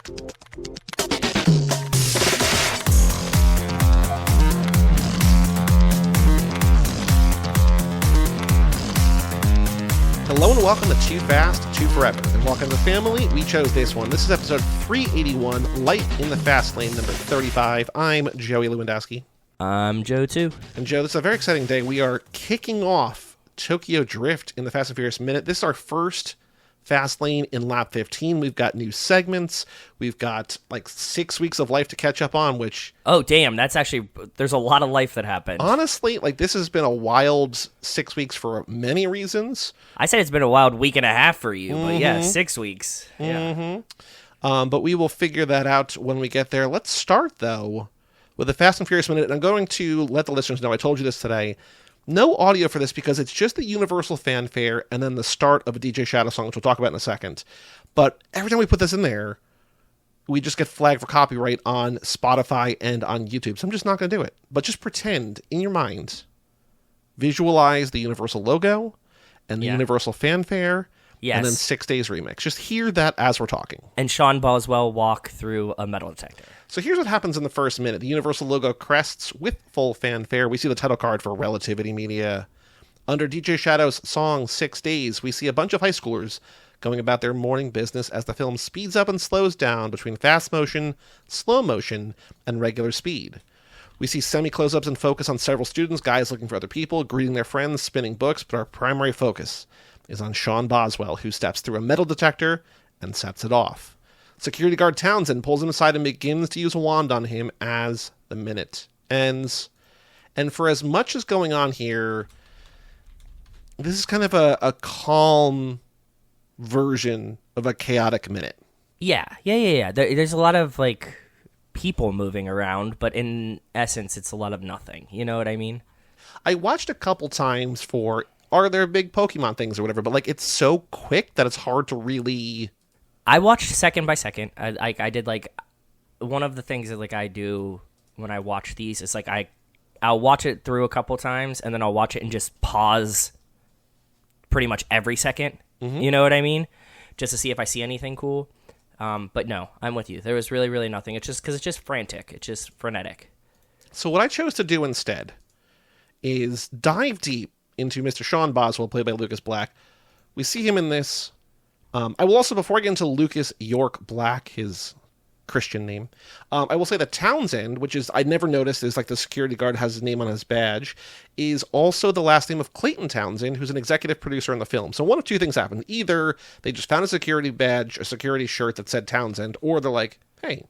Hello and welcome to Too Fast, Too Forever. And welcome to the family. We chose this one. This is episode 381, Life in the Fast Lane, number 35. I'm Joey Lewandowski. I'm Joe, too. And Joe, this is a very exciting day. We are kicking off Tokyo Drift in the Fast and Furious Minute. This is our first Fast Lane in lap 15. We've got new segments. We've got like 6 weeks of life to catch up on, which... Oh, damn. That's actually... There's a lot of life that happened. Honestly, like this has been a wild 6 weeks for many reasons. I said it's been a wild week and a half for you, but yeah, 6 weeks. Yeah. But we will figure that out when we get there. Let's start, though, with the Fast and Furious Minute. And I'm going to let the listeners know, I told you this today, no audio for this because it's just the universal fanfare and then the start of a DJ Shadow song, which we'll talk about in a second. But every time we put this in there, we just get flagged for copyright on Spotify and on YouTube. So I'm just not going to do it. But just pretend in your mind, visualize the universal logo and the universal fanfare. Yes. And then 6 Days remix. Just hear that as we're talking. And Sean Boswell walk through a metal detector. So here's what happens in the first minute. The Universal logo crests with full fanfare. We see the title card for Relativity Media. Under DJ Shadow's song 6 Days, we see a bunch of high schoolers going about their morning business as the film speeds up and slows down between fast motion, slow motion, and regular speed. We see semi-close-ups and focus on several students, guys looking for other people, greeting their friends, spinning books, but our primary focus is on Sean Boswell, who steps through a metal detector and sets it off. Security guard Townsend pulls him aside and begins to use a wand on him as the minute ends. And for as much as going on here, this is kind of a calm version of a chaotic minute. Yeah. There's a lot of, like, people moving around, but in essence, it's a lot of nothing. You know what I mean? I watched a couple times for... Are there big Pokemon things or whatever? But, like, it's so quick that it's hard to really... I watched second by second. I did, like... One of the things that, like, I do when I watch these is, like, I'll watch it through a couple times, and then I'll watch it and just pause pretty much every second. Mm-hmm. You know what I mean? Just to see if I see anything cool. But no, I'm with you. There was really, really nothing. It's just because it's just frantic. It's just frenetic. So what I chose to do instead is dive deep into Mr. Sean Boswell, played by Lucas Black. We see him in this. I will also, before I get into Lucas York Black, his Christian name, I will say that Townsend, which is, I never noticed, is like the security guard has his name on his badge, is also the last name of Clayton Townsend, who's an executive producer in the film. So one of two things happened. Either they just found a security badge, a security shirt that said Townsend, or they're like, hey,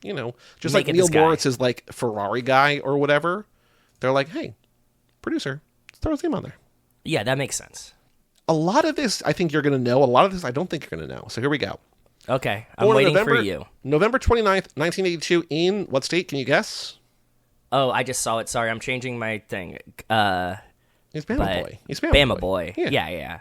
you know, just like Neil Moritz is like Ferrari guy or whatever. They're like, hey, producer, throw his name on there. Yeah, that makes sense. A lot of this I think you're going to know. A lot of this I don't think you're going to know. So here we go. Okay, I'm waiting for you. November 29th, 1982, in what state? Can you guess? Oh, I just saw it. Sorry, I'm changing my thing. He's Bama Boy. He's Bama Boy. Yeah.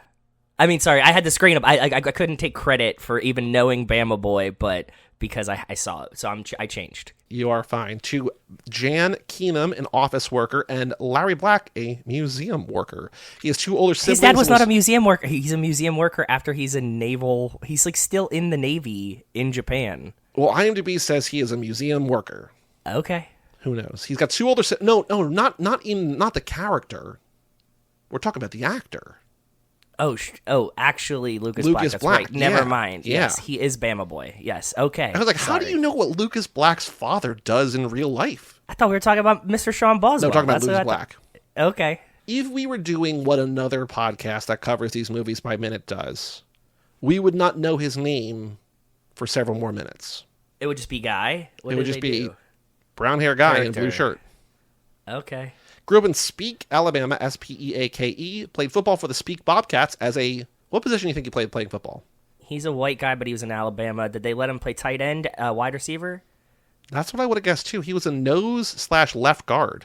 I mean, sorry, I had the screen up. I couldn't take credit for even knowing Bama Boy, but because I saw it, so I changed. You are fine. To Jan Keenum, an office worker, and Larry Black, a museum worker. He has two older siblings. His dad was not a museum worker. He's a museum worker after he's a naval... He's, like, still in the Navy in Japan. Well, IMDb says he is a museum worker. Okay. Who knows? He's got two older... No, not the character. We're talking about the actor. Oh, actually, Lucas Black. That's Black. Right. Never mind. Yeah. Yes, he is Bama Boy. Yes. Okay. I was like, how do you know what Lucas Black's father does in real life? I thought we were talking about Mr. Sean Boswell. No, talking about Lucas Black. Okay. If we were doing what another podcast that covers these movies by minute does, we would not know his name for several more minutes. It would just be Guy? It would just be brown hair guy in a blue shirt. Okay. Grew up in Speake, Alabama, Speake. Played football for the Speake Bobcats as a... What position do you think he played playing football? He's a white guy, but he was in Alabama. Did they let him play tight end, wide receiver? That's what I would have guessed, too. He was a nose/left guard.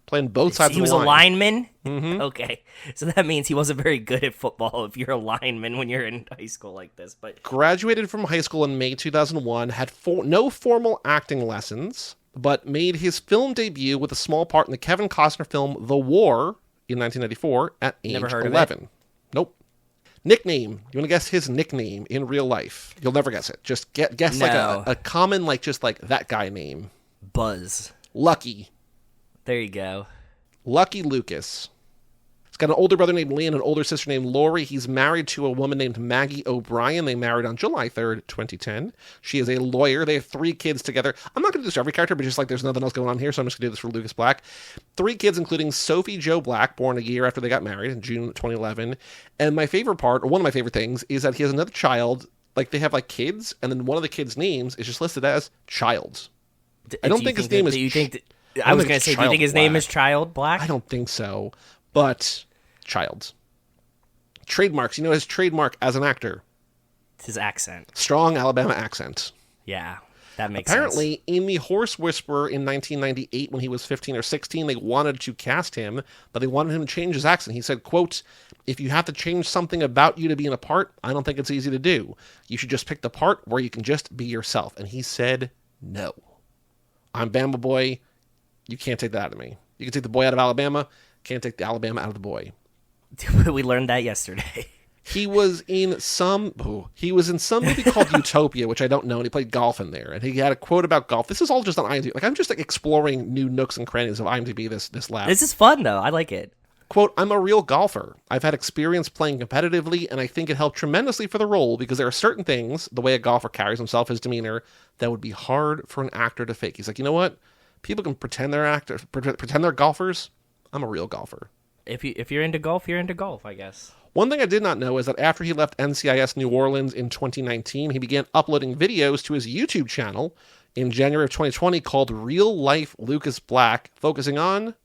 Playing both sides of the line. He was a lineman? Mm-hmm. Okay. So that means he wasn't very good at football if you're a lineman when you're in high school like this. But graduated from high school in May 2001, had no formal acting lessons, but made his film debut with a small part in the Kevin Costner film The War in 1994 at age 11. Nope. Nickname. You want to guess his nickname in real life? You'll never guess it. Just guess like No. a common, like just like that guy name. Buzz. Lucky. There you go. Lucky Lucas. He's got an older brother named Lee and an older sister named Lori. He's married to a woman named Maggie O'Brien. They married on July 3rd, 2010. She is a lawyer. They have 3 kids together. I'm not going to do this for every character, but just like there's nothing else going on here, so I'm just going to do this for Lucas Black. 3 kids, including Sophie Jo Black, born a year after they got married in June 2011. And my favorite part, or one of my favorite things, is that he has another child. Like, they have, like, kids, and then one of the kids' names is just listed as Child. I don't think his name is... I was going to say, do you think his name is Child Black? I don't think so, but Child. Trademarks. You know his trademark as an actor? It's his accent. Strong Alabama accent. Yeah, that makes Apparently, sense. in The Horse Whisperer in 1998, when he was 15 or 16, they wanted to cast him, but they wanted him to change his accent. He said, quote, "If you have to change something about you to be in a part, I don't think it's easy to do. You should just pick the part where you can just be yourself." And he said, no. I'm Bama Boy. You can't take that out of me. You can take the boy out of Alabama. Can't take the Alabama out of the boy. We learned that yesterday. He was in some movie called Utopia, which I don't know, and he played golf in there. And he had a quote about golf. This is all just on IMDb. Like, I'm just like exploring new nooks and crannies of IMDb this lab. This is fun, though. I like it. Quote, "I'm a real golfer. I've had experience playing competitively, and I think it helped tremendously for the role because there are certain things, the way a golfer carries himself, his demeanor, that would be hard for an actor to fake." He's like, you know what? People can pretend they're actors, pretend they're golfers. I'm a real golfer. If you're into golf, you're into golf, I guess. One thing I did not know is that after he left NCIS New Orleans in 2019, he began uploading videos to his YouTube channel in January of 2020 called Real Life Lucas Black, focusing on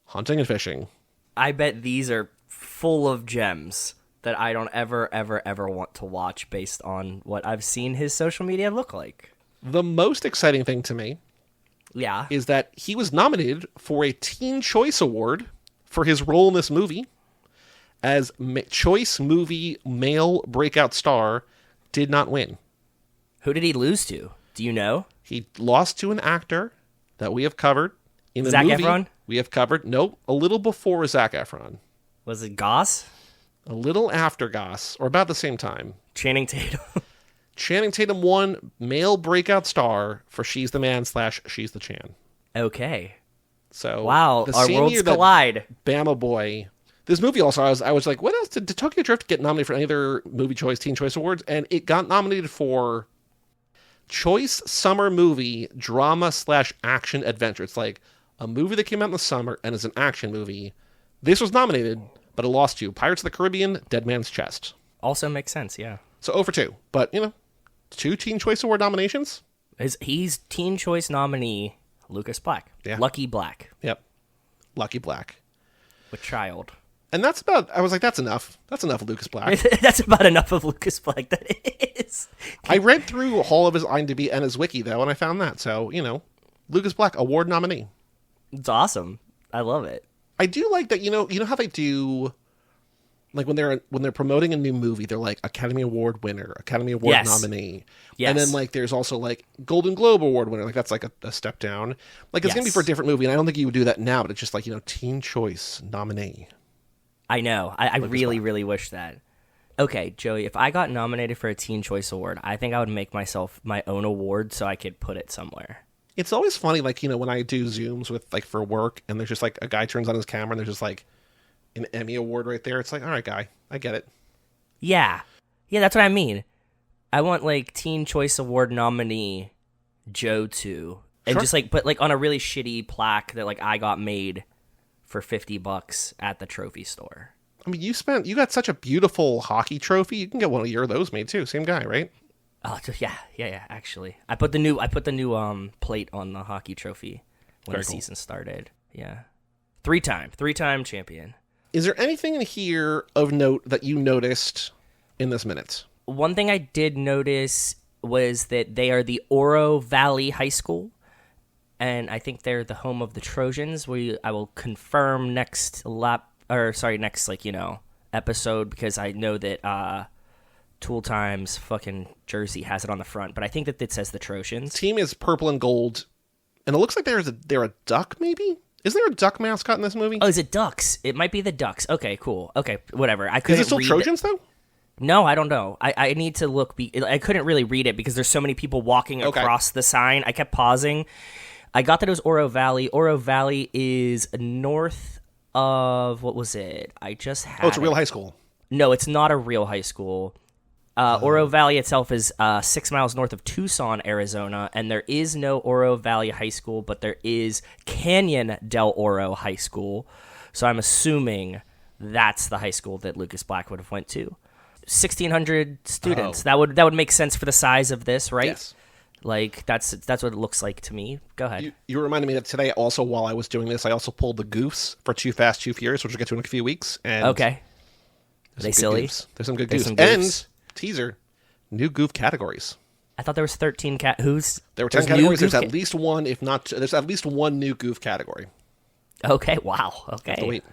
hunting and fishing. I bet these are full of gems that I don't ever, ever, ever want to watch based on what I've seen his social media look like. The most exciting thing to me is that he was nominated for a Teen Choice Award for his role in this movie as Choice Movie Male Breakout Star, did not win. Who did he lose to? Do you know? He lost to an actor that we have covered. In the Zac movie, Efron? We have covered. Nope, a little before Zac Efron. Was it Goss? A little after Goss, or about the same time. Channing Tatum. Channing Tatum won Male Breakout Star for She's the Man / She's the Chan. Okay. So wow, the our same worlds year that collide. Bama Boy. This movie also, I was like, what else? Did Tokyo Drift get nominated for any other Teen Choice Awards? And it got nominated for Choice Summer Movie Drama / Action Adventure. It's like a movie that came out in the summer and is an action movie. This was nominated, but it lost to Pirates of the Caribbean, Dead Man's Chest. Also makes sense, yeah. So 0 for 2. But, 2 Teen Choice Award nominations? He's Teen Choice nominee Lucas Black. Yeah. Lucky Black. Yep. Lucky Black. With Child. And that's about, I was like, that's enough. That's enough of Lucas Black. That's about enough of Lucas Black, that is. I read through all of his IMDb and his wiki, though, and I found that. So, Lucas Black, award nominee. It's awesome. I love it. I do like that, you know how they do, like when they're promoting a new movie, they're like Academy Award winner, Academy Award nominee. Yes. And then like there's also like Golden Globe Award winner, like that's like a step down. Like it's gonna be for a different movie, and I don't think you would do that now, but it's just like, Teen Choice nominee. I know. I really, really wish that. Okay, Joey, if I got nominated for a Teen Choice Award, I think I would make myself my own award so I could put it somewhere. It's always funny, like, when I do Zooms with, like, for work, and there's just, like, a guy turns on his camera, and there's just, like, an Emmy Award right there. It's like, all right, guy, I get it. Yeah. Yeah, that's what I mean. I want, like, Teen Choice Award nominee Joe 2. And just, like, put, like, on a really shitty plaque that, like, I got made for $50 at the trophy store. I mean, you got such a beautiful hockey trophy. You can get one of those made, too. Same guy, right? Oh, yeah. Actually, I put the new plate on the hockey trophy when season started. Yeah, three-time champion. Is there anything in here of note that you noticed in this minute? One thing I did notice was that they are the Oro Valley High School, and I think they're the home of the Trojans. I will confirm next episode, because I know that Tool Time's fucking jersey has it on the front, but I think that it says the Trojans. Team is purple and gold, and it looks like they're a duck, maybe? Is there a duck mascot in this movie? Oh, is it ducks? It might be the Ducks. Okay, cool. Okay, whatever. I Is couldn't it still read Trojans, though? No, I don't know. I need to look. I couldn't really read it because there's so many people walking Okay. across the sign. I kept pausing. I got that it was Oro Valley. Oro Valley is north of, what was it? I just had Oh, it's a real high school. No, it's not a real high school. Oro Valley itself is 6 miles north of Tucson, Arizona, and there is no Oro Valley High School, but there is Canyon del Oro High School. So I'm assuming that's the high school that Lucas Black would have went to. 1,600 students. Oh. That would make sense for the size of this, right? Yes. Like that's what it looks like to me. Go ahead. You reminded me that today also, while I was doing this, I also pulled the goofs for Too Fast, Too Furious, which we'll get to in a few weeks. And Okay. there's They some good silly? goofs. There's some good There's goofs. some goofs. And, teaser, new goof categories. I thought there was 13 who's There were 10 there's new categories. There's goof at least one, if not, there's at least one new goof category. Okay, wow. Okay. Have to wait.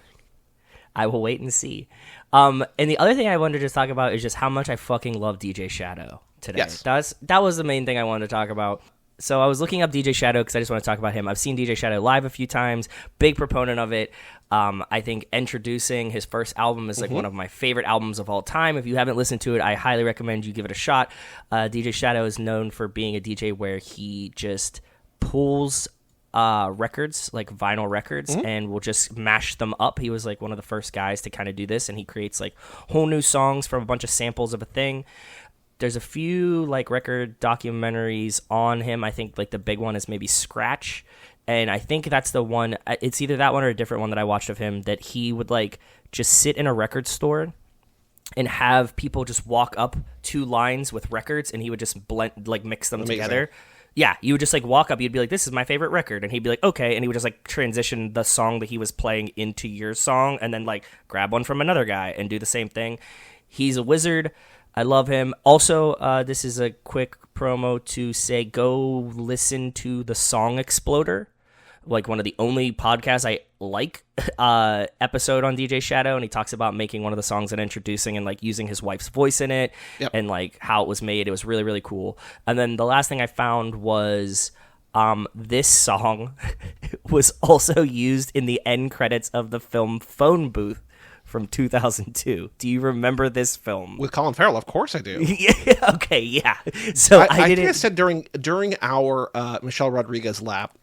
I will wait and see. And the other thing I wanted to just talk about is just how much I fucking love DJ Shadow today. Yes. That was the main thing I wanted to talk about. So I was looking up DJ Shadow because I just want to talk about him. I've seen DJ Shadow live a few times. Big proponent of it. I think Introducing, his first album, is like one of my favorite albums of all time. If you haven't listened to it, I highly recommend you give it a shot. DJ Shadow is known for being a DJ where he just pulls records, like vinyl records, and will just mash them up. He was like one of the first guys to kind of do this, and he creates like whole new songs from a bunch of samples of a thing. There's a few like record documentaries on him. I think like the big one is maybe Scratch, and I think that's the one. It's either that one or a different one that I watched of him, that he would like just sit in a record store and have people just walk up two lines with records, and he would just blend, like mix them Amazing. together. Yeah, you would just like walk up, you'd be like, "This is my favorite record," and he'd be like, "Okay," and he would just like transition the song that he was playing into your song, and then like grab one from another guy and do the same thing. He's a wizard. I love him. Also, this is a quick promo to say go listen to the Song Exploder, like one of the only podcasts I like, episode on DJ Shadow, and he talks about making one of the songs and Introducing and like using his wife's voice in it. Yep. And like how it was made. It was really, really cool. And then the last thing I found was this song was also used in the end credits of the film Phone Booth from 2002. Do you remember this film? With Colin Farrell, of course I do. Yeah, okay, yeah. So I didn't. think I said during our Michelle Rodriguez lap,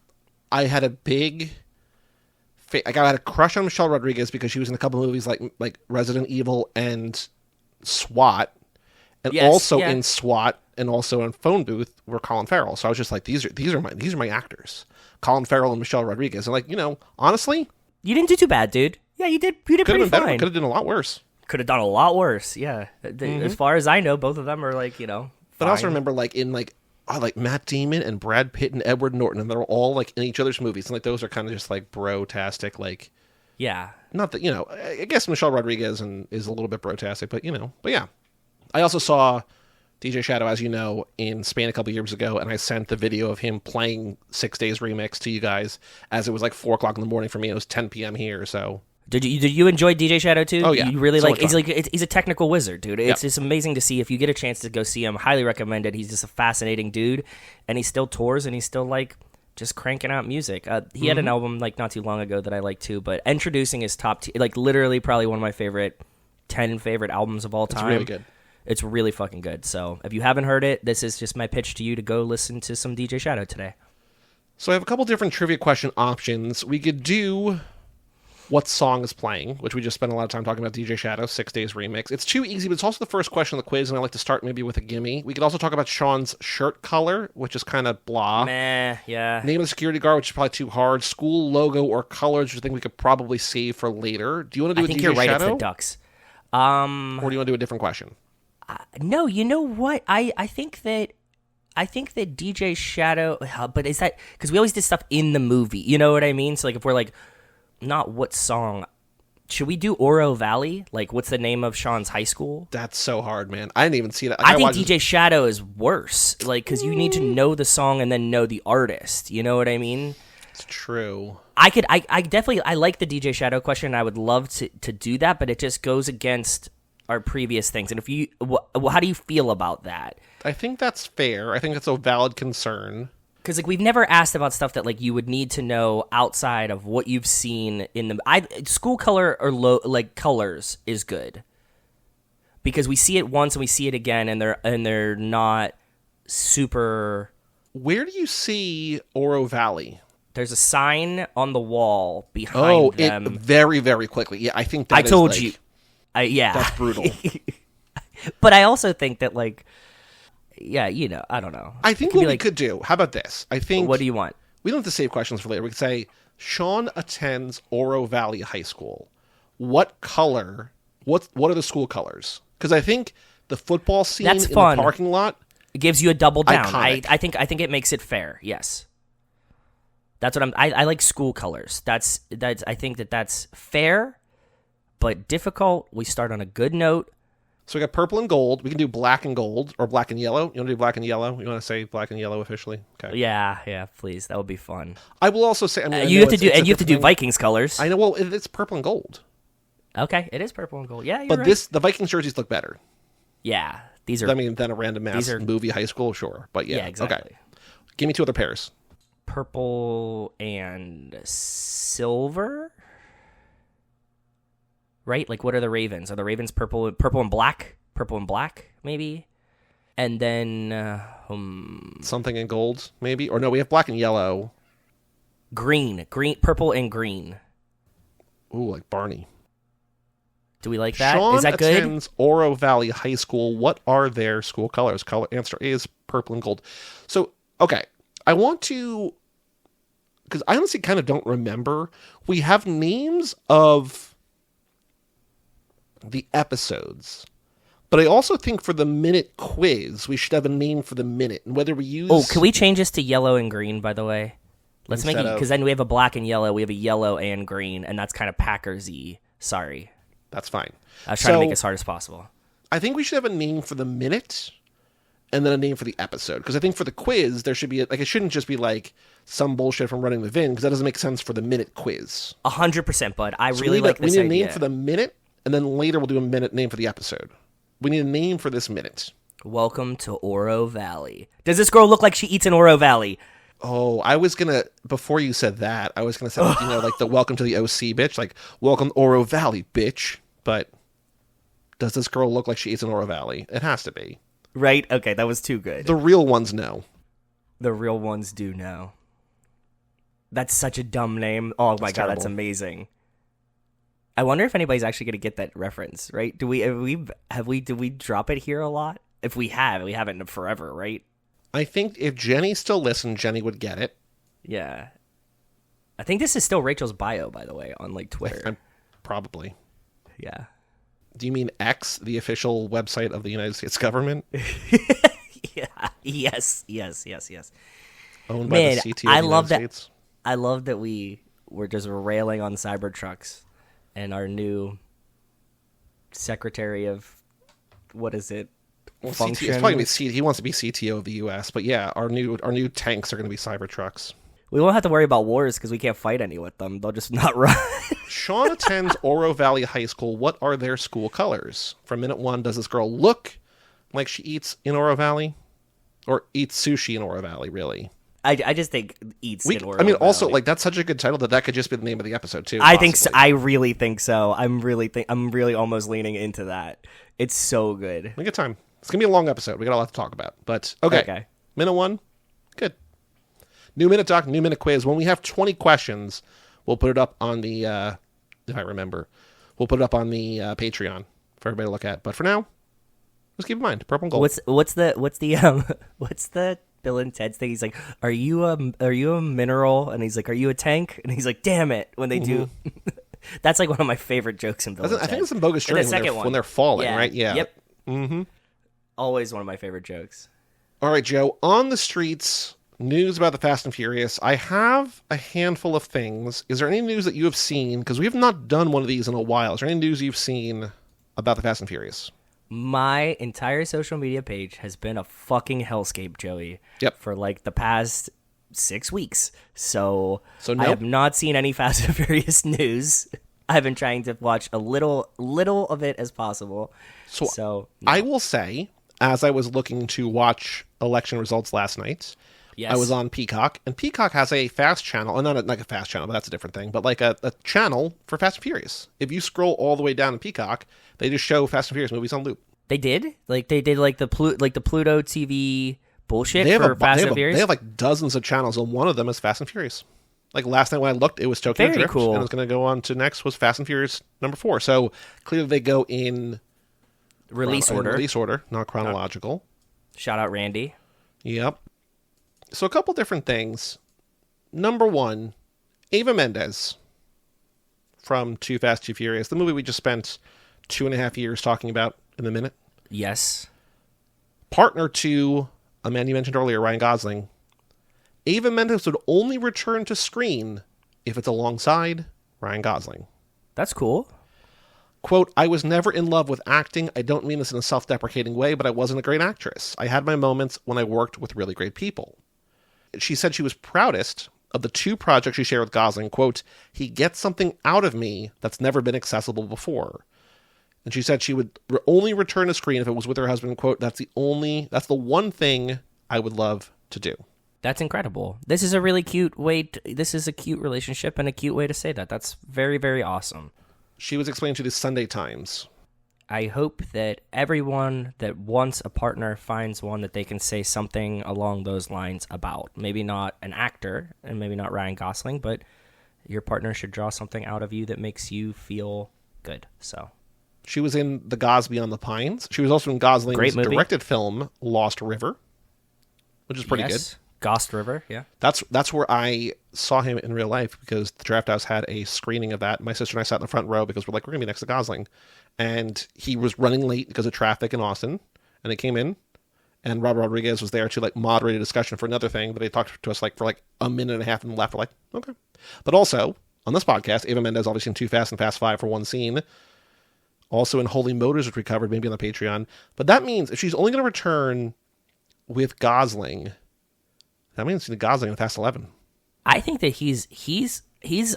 I had a big, I had a crush on Michelle Rodriguez because she was in a couple of movies like Resident Evil and SWAT, and Yes, also yeah. in SWAT and also in Phone Booth were Colin Farrell. So I was just like, these are my actors, Colin Farrell and Michelle Rodriguez. And like, honestly, You didn't do too bad, dude. Yeah, you did. You did could pretty have been better. fine. Could have done a lot worse. Could have done a lot worse. Yeah. As far as I know, both of them are like But I also remember like in like Matt Damon and Brad Pitt and Edward Norton, and they're all like in each other's movies, and like those are kind of just like bro-tastic, like. Yeah. Not that, I guess Michelle Rodriguez is a little bit brotastic, but yeah. I also saw DJ Shadow, as you know, in Spain a couple years ago, and I sent the video of him playing 6 Days Remix to you guys as it was like 4 o'clock in the morning for me. It was 10 p.m. here, so. Did you enjoy DJ Shadow too? Oh, yeah. You really So like. much fun. He's a technical wizard, dude. It's Yep. just amazing to see. If you get a chance to go see him, highly recommend it. He's just a fascinating dude, and he still tours, and he's still like just cranking out music. He had an album like not too long ago that I like too, but Introducing is top tier, like literally probably one of my favorite 10 favorite albums of all time. It's really good. It's really fucking good. So if you haven't heard it, this is just my pitch to you to go listen to some DJ Shadow today. So I have a couple different trivia question options. We could do what song is playing, which we just spent a lot of time talking about DJ Shadow, 6 Days Remix. It's too easy, but it's also the first question of the quiz, and I like to start maybe with a gimme. We could also talk about Sean's shirt color, which is kind of blah. Meh, yeah. Name of the security guard, which is probably too hard. School logo or colors, which I think we could probably save for later. Do you want to do I a think DJ you're right. Shadow? It's the Ducks. Or do you want to do a different question? No, you know what? I think that DJ Shadow, but is that because we always did stuff in the movie? You know what I mean? So like, if we're like, not what song, should we do Oro Valley? Like, what's the name of Sean's high school? That's so hard, man. I didn't even see that. I think watched- DJ Shadow is worse, like because you need to know the song and then know the artist. You know what I mean? It's true. I definitely like the DJ Shadow question. I would love to do that, but it just goes against our previous things. And if you, how do you feel about that? I think that's fair. I think that's a valid concern. Because like we've never asked about stuff that like you would need to know outside of what you've seen in the school color or like colors is good, because we see it once and we see it again, and they're not super. Where do you see Oro Valley? There's a sign on the wall behind them. It very, very quickly. Yeah, I think that I told like, you. Yeah. That's brutal. But I also think that, like, yeah, I don't know. I think what we could do, how about this? I think. What do you want? We don't have to save questions for later. We could say, Sean attends Oro Valley High School. What color, what are the school colors? Because I think the football scene in the parking lot. It gives you a double down. Iconic. I think it makes it fair, yes. That's what I like school colors. That's I think that's fair, but difficult. We start on a good note. So we got purple and gold. We can do black and gold or black and yellow. You want to do black and yellow? You want to say black and yellow officially? Okay. Yeah, please. That would be fun. I will also say, I mean, you have to do Vikings colors. I know. Well, it's purple and gold. Okay, it is purple and gold. Yeah, but right. The Vikings jerseys look better. Yeah, these are. I mean, than a random movie high school, sure, but yeah, exactly. Okay. Give me two other pairs. Purple and silver. Right? Like, what are the Ravens? Are the Ravens purple and black? Purple and black, maybe? And then... something in gold, maybe? Or no, we have black and yellow. Green, purple and green. Ooh, like Barney. Do we like that? Sean Is that good? attends Oro Valley High School. What are their school colors? Answer A is purple and gold. So, okay. I want to... Because I honestly kind of don't remember. We have names of the episodes. But I also think for the minute quiz, we should have a name for the minute. And whether we use... Oh, can we change this to yellow and green, by the way? Let's make it... Because then we have a black and yellow. We have a yellow and green. And that's kind of Packers-y. Sorry. That's fine. I was trying to make it as hard as possible. I think we should have a name for the minute and then a name for the episode. Because I think for the quiz, there should be... it shouldn't just be like some bullshit from Running the Vin, because that doesn't make sense for the minute quiz. 100%, bud. I really like this idea. We need idea. a name for the minute, and then later we'll do a minute name for the episode. We need a name for this minute. Welcome to Oro Valley. Does this girl look like she eats in Oro Valley? Oh, I was gonna, before you said that, I was gonna say, like the welcome to the OC, bitch. Like, welcome to Oro Valley, bitch. But does this girl look like she eats in Oro Valley? It has to be. Right? Okay, that was too good. The real ones know. The real ones do know. That's such a dumb name. Oh my god, that's amazing. I wonder if anybody's actually going to get that reference, right? Did we drop it here a lot? If we have, we haven't in forever, right? I think if Jenny still listened, Jenny would get it. Yeah. I think this is still Rachel's bio, by the way, on like Twitter. Probably. Yeah. Do you mean X, the official website of the United States government? Yeah. Yes. Owned by the CTO of the United States. I love that we were just railing on Cybertrucks and our new secretary of, what is it? Well, function. It's probably he wants to be CTO of the U.S., but yeah, our new tanks are going to be Cybertrucks. We won't have to worry about wars because we can't fight any with them. They'll just not run. Sean attends Oro Valley High School. What are their school colors? From minute one, does this girl look like she eats in Oro Valley? Or eats sushi in Oro Valley, really? I just think eats in Oro Valley. I mean, also, like, that's such a good title that could just be the name of the episode, too. I think so. I really think so. I'm really almost leaning into that. It's so good. We got time. It's going to be a long episode. We got a lot to talk about. But, okay. Minute one, good. New minute doc, new minute quiz. When we have 20 questions, we'll put it up on the, if I remember, we'll put it up on the Patreon for everybody to look at. But for now, just keep in mind, purple and gold. What's the Bill and Ted's thing? He's like, are you a mineral? And he's like, are you a tank? And he's like, damn it, when they do. That's like one of my favorite jokes in Bill and Ted. I think it's in Bogus Journey when they're falling, right? Yeah. Yep. Mm-hmm. Always one of my favorite jokes. All right, Joe. On the streets, news about the Fast and Furious. I have a handful of things. Is there any news that you have seen? Because we have not done one of these in a while. Is there any news you've seen about the Fast and Furious? My entire social media page has been a fucking hellscape, Joey. Yep. For like the past 6 weeks. So nope. I have not seen any Fast and Furious news. I've been trying to watch a little of it as possible. So I will say, as I was looking to watch election results last night, yes. I was on Peacock, and Peacock has a fast channel, and not like a fast channel, but that's a different thing, but like a channel for Fast and Furious. If you scroll all the way down in Peacock, they just show Fast and Furious movies on loop. They did? Like they did like the Pluto TV bullshit They have for Fast and Furious? They have like dozens of channels, and one of them is Fast and Furious. Like last night when I looked, it was Tokyo Very Drift, cool. and it's going to go on to next was Fast and Furious number 4. So clearly they go in Release order. not chronological. Shout out Randy. Yep. So a couple different things. Number 1, Eva Mendes from Too Fast, Too Furious, the movie we just spent 2.5 years talking about in a minute. Yes. Partner to a man you mentioned earlier, Ryan Gosling. Eva Mendes would only return to screen if it's alongside Ryan Gosling. That's cool. Quote, I was never in love with acting. I don't mean this in a self-deprecating way, but I wasn't a great actress. I had my moments when I worked with really great people. She said she was proudest of the 2 projects she shared with Gosling. Quote, he gets something out of me that's never been accessible before. And she said she would only return to screen if it was with her husband. Quote, that's the one thing I would love to do. That's incredible. This is a really cute way. This is a cute relationship and a cute way to say that. That's very, very awesome. She was explaining to the Sunday Times. I hope that everyone that wants a partner finds one that they can say something along those lines about. Maybe not an actor and maybe not Ryan Gosling, but your partner should draw something out of you that makes you feel good. So she was in The Gods Beyond the Pines. She was also in Gosling's directed film Lost River, which is pretty good. Ghost River, yeah. That's where I saw him in real life because the Draft House had a screening of that. My sister and I sat in the front row because we're like, we're going to be next to Gosling. And he was running late because of traffic in Austin. And they came in, and Robert Rodriguez was there to like moderate a discussion for another thing. But they talked to us like for like a minute and a half and left. We're like, okay. But also, on this podcast, Eva Mendes obviously in Too Fast and Fast 5 for one scene. Also in Holy Motors, which we covered maybe on the Patreon. But that means if she's only going to return with Gosling, that means the Gosling in Fast 11. I think that he's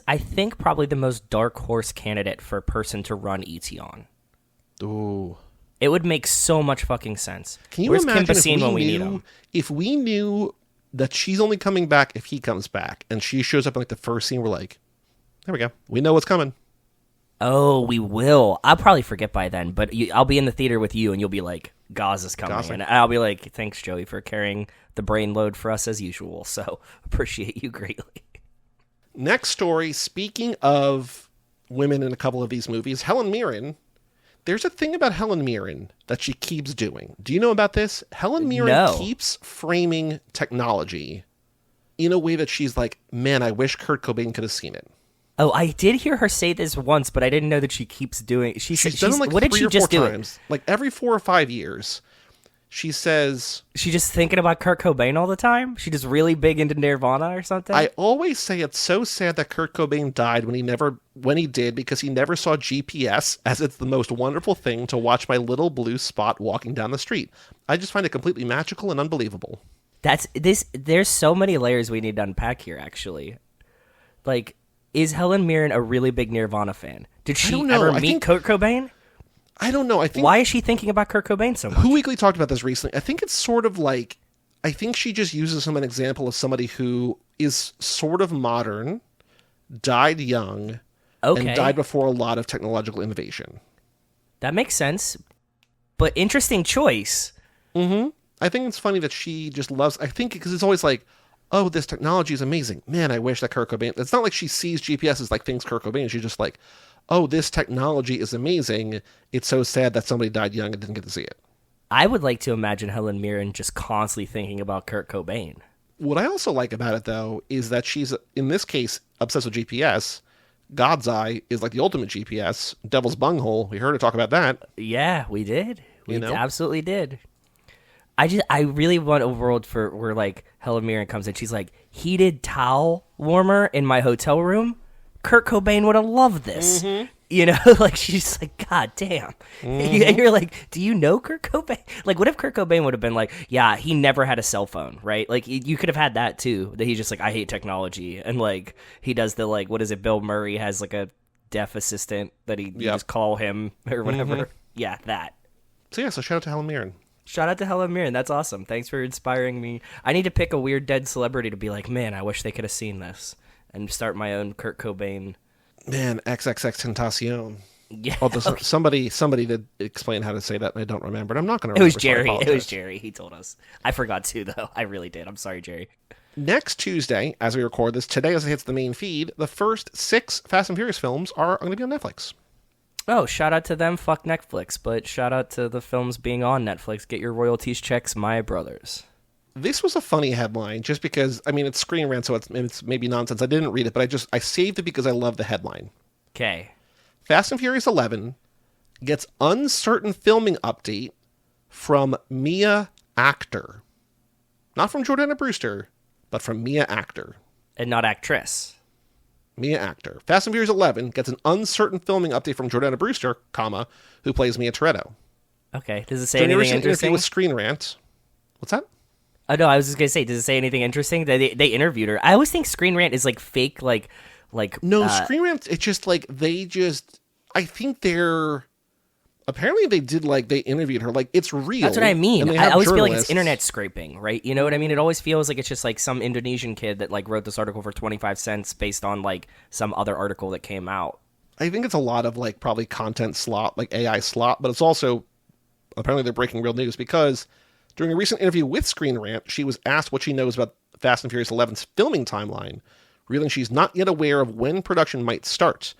I think probably the most dark horse candidate for a person to run ET on. Ooh. It would make so much fucking sense. Can you imagine if we knew that she's only coming back if he comes back, and she shows up in like the first scene, we're like, there we go. We know what's coming. Oh, we will. I'll probably forget by then, but I'll be in the theater with you, and you'll be like, Gauze is coming. Gosling. And I'll be like, thanks, Joey, for carrying the brain load for us as usual. So appreciate you greatly. Next story, speaking of women in a couple of these movies, Helen Mirren. There's a thing about Helen Mirren that she keeps doing. Do you know about this? Helen Mirren keeps framing technology in a way that she's like, man, I wish Kurt Cobain could have seen it. Oh, I did hear her say this once, but I didn't know that she keeps doing. She's done it like what did she just do? Times. Like every 4 or 5 years, she says, she just thinking about Kurt Cobain all the time. She just really big into Nirvana or something. I always say it's so sad that Kurt Cobain died when he did because he never saw GPS, as it's the most wonderful thing to watch my little blue spot walking down the street. I just find it completely magical and unbelievable. There's so many layers we need to unpack here. Actually, like. Is Helen Mirren a really big Nirvana fan? Did she ever meet Kurt Cobain? I don't know. Why is she thinking about Kurt Cobain so much? Who Weekly talked about this recently. I think it's sort of like, I think she just uses him an example of somebody who is sort of modern, died young, and died before a lot of technological innovation. That makes sense, but interesting choice. Mm-hmm. I think it's funny that she just loves, I think because it's always like, oh, this technology is amazing. Man, I wish that Kurt Cobain... It's not like she sees GPS as like things Kurt Cobain. She's just like, oh, this technology is amazing. It's so sad that somebody died young and didn't get to see it. I would like to imagine Helen Mirren just constantly thinking about Kurt Cobain. What I also like about it, though, is that she's, in this case, obsessed with GPS. God's Eye is like the ultimate GPS. Devil's Bunghole, we heard her talk about that. Yeah, we did. We absolutely did. I really want a world where like Helen Mirren comes in. She's like, heated towel warmer in my hotel room. Kurt Cobain would have loved this. Mm-hmm. You know, like she's like, God damn. Mm-hmm. And you're like, do you know Kurt Cobain? Like, what if Kurt Cobain would have been like, yeah, he never had a cell phone, right? Like, you could have had that too. That he's just like, I hate technology, and like he does the like, what is it? Bill Murray has like a deaf assistant that you just call him or whatever. Mm-hmm. Yeah, that. So shout out to Helen Mirren. Shout out to Helen Mirren. That's awesome. Thanks for inspiring me. I need to pick a weird dead celebrity to be like, man, I wish they could have seen this, and start my own Kurt Cobain. Man, XXX Tentacion. Yeah, Oh, somebody did explain how to say that, and I don't remember. And I'm not going to it remember. was so I Jerry. It was apologize. Jerry. He told us. I forgot too, though. I really did. I'm sorry, Jerry. Next Tuesday, as we record this, today as it hits the main feed, the first 6 Fast and Furious films are going to be on Netflix. Oh, shout out to them. Fuck Netflix. But shout out to the films being on Netflix. Get your royalties checks, my brothers. This was a funny headline, just because, I mean, it's Screen Rant, so it's maybe nonsense. I didn't read it, but I saved it because I love the headline. Okay. Fast and Furious 11 gets uncertain filming update from Mia Actor. Not from Jordana Brewster, but from Mia Actor. And not actress. Mia Actor. Fast and Furious 11 gets an uncertain filming update from Jordana Brewster, comma, who plays Mia Toretto. Okay. Does it say During a anything recent interview interesting? with Screen Rant. What's that? Oh, no, I was just going to say, does it say anything interesting? They interviewed her. I always think Screen Rant is like fake, like No, Screen Rant, it's just like, I think apparently they interviewed her, like, it's real. That's what I mean. And they I have always feel like journalists. it's internet scraping, right? You know what I mean? It always feels like it's just like some Indonesian kid that like wrote this article for 25 cents based on like some other article that came out. I think it's a lot of like probably content slop, like AI slop, but it's also apparently they're breaking real news because during a recent interview with Screen Rant, she was asked what she knows about Fast and Furious 11's filming timeline, revealing she's not yet aware of when production might start.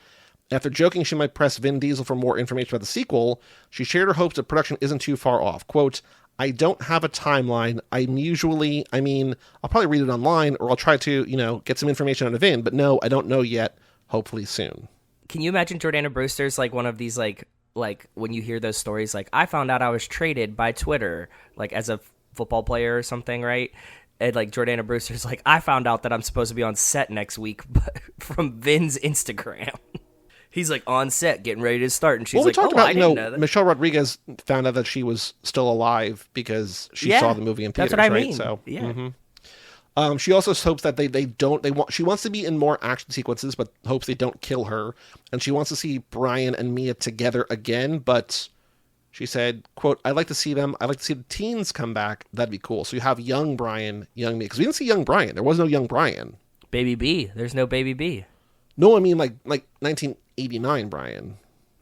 After joking she might press Vin Diesel for more information about the sequel, she shared her hopes that production isn't too far off. Quote, I don't have a timeline. I'll probably read it online or I'll try to, get some information out of Vin, but no, I don't know yet. Hopefully soon. Can you imagine Jordana Brewster's like one of these like when you hear those stories, like I found out I was traded by Twitter, like as a football player or something, right? And like Jordana Brewster's like, I found out that I'm supposed to be on set next week from Vin's Instagram. He's like on set getting ready to start, and she's we like, talked "Oh, about, I didn't know that." Michelle Rodriguez found out that she was still alive because she saw the movie in theaters, that's what I right? mean. So, Yeah. she also hopes that she wants to be in more action sequences, but hopes they don't kill her, and she wants to see Brian and Mia together again. But she said, "quote I'd like to see them. I'd like to see the teens come back. That'd be cool. So you have young Brian, young Mia, because we didn't see young Brian. There was no young Brian. Baby B. There's no Baby B. No, I mean like 1989 Brian."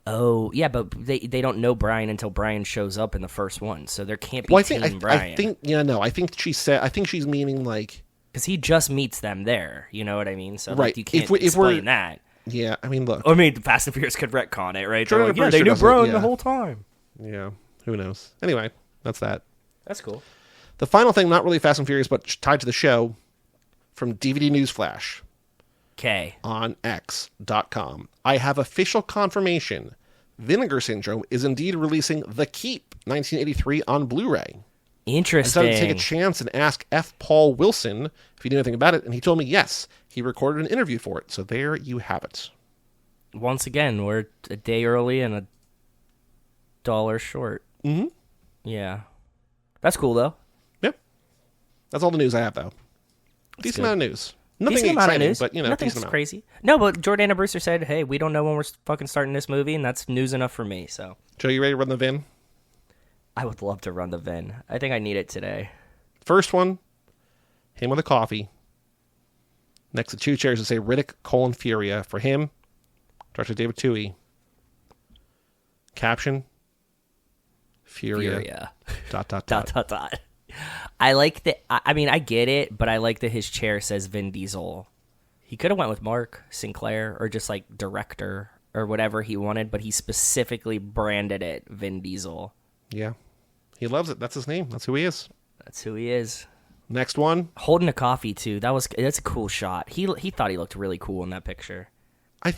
Oh, yeah, but they don't know Brian until Brian shows up in the first one, so there can't be Well, teen Brian. I think she's meaning like. Because he just meets them there, you know what I mean? So Right. like, you can't If we're- explain that. Yeah, I mean, look. I mean, Fast and Furious could retcon it, right? They're Jordan like, yeah, Brewster they knew doesn't- Brian yeah. the whole time. Yeah, who knows? Anyway, that's that. That's cool. The final thing, not really Fast and Furious, but tied to the show, from DVD News Flash Okay. on X.com. I have official confirmation Vinegar Syndrome is indeed releasing The Keep 1983 on Blu-ray. I Interesting. decided to take a chance and ask F. Paul Wilson if he knew anything about it, and he told me yes. He recorded an interview for it, so there you have it. Once again, we're a day early and $1 short. Mm-hmm. Yeah. That's cool, though. Yep. That's all the news I have, though. Decent good. amount of news. Nothing Decent amount of exciting, news. but, Nothing's decent amount. crazy. No, but Jordana Brewster said, hey, we don't know when we're fucking starting this movie, and that's news enough for me, so. Joe, you ready to run the VIN? I would love to run the VIN. I think I need it today. First one, him with a coffee. Next to 2 chairs to say Riddick, Furia. For him, Director David Toohey. Caption, Furia. Dot, dot, dot. Dot, dot, dot. I like that. I mean, I get it, but I like that his chair says Vin Diesel. He could have went with Mark Sinclair or just like director or whatever he wanted, but he specifically branded it Vin Diesel. Yeah. He loves it. That's his name. That's who he is. That's who he is. Next one. Holding a coffee too. That's a cool shot. He thought he looked really cool in that picture. I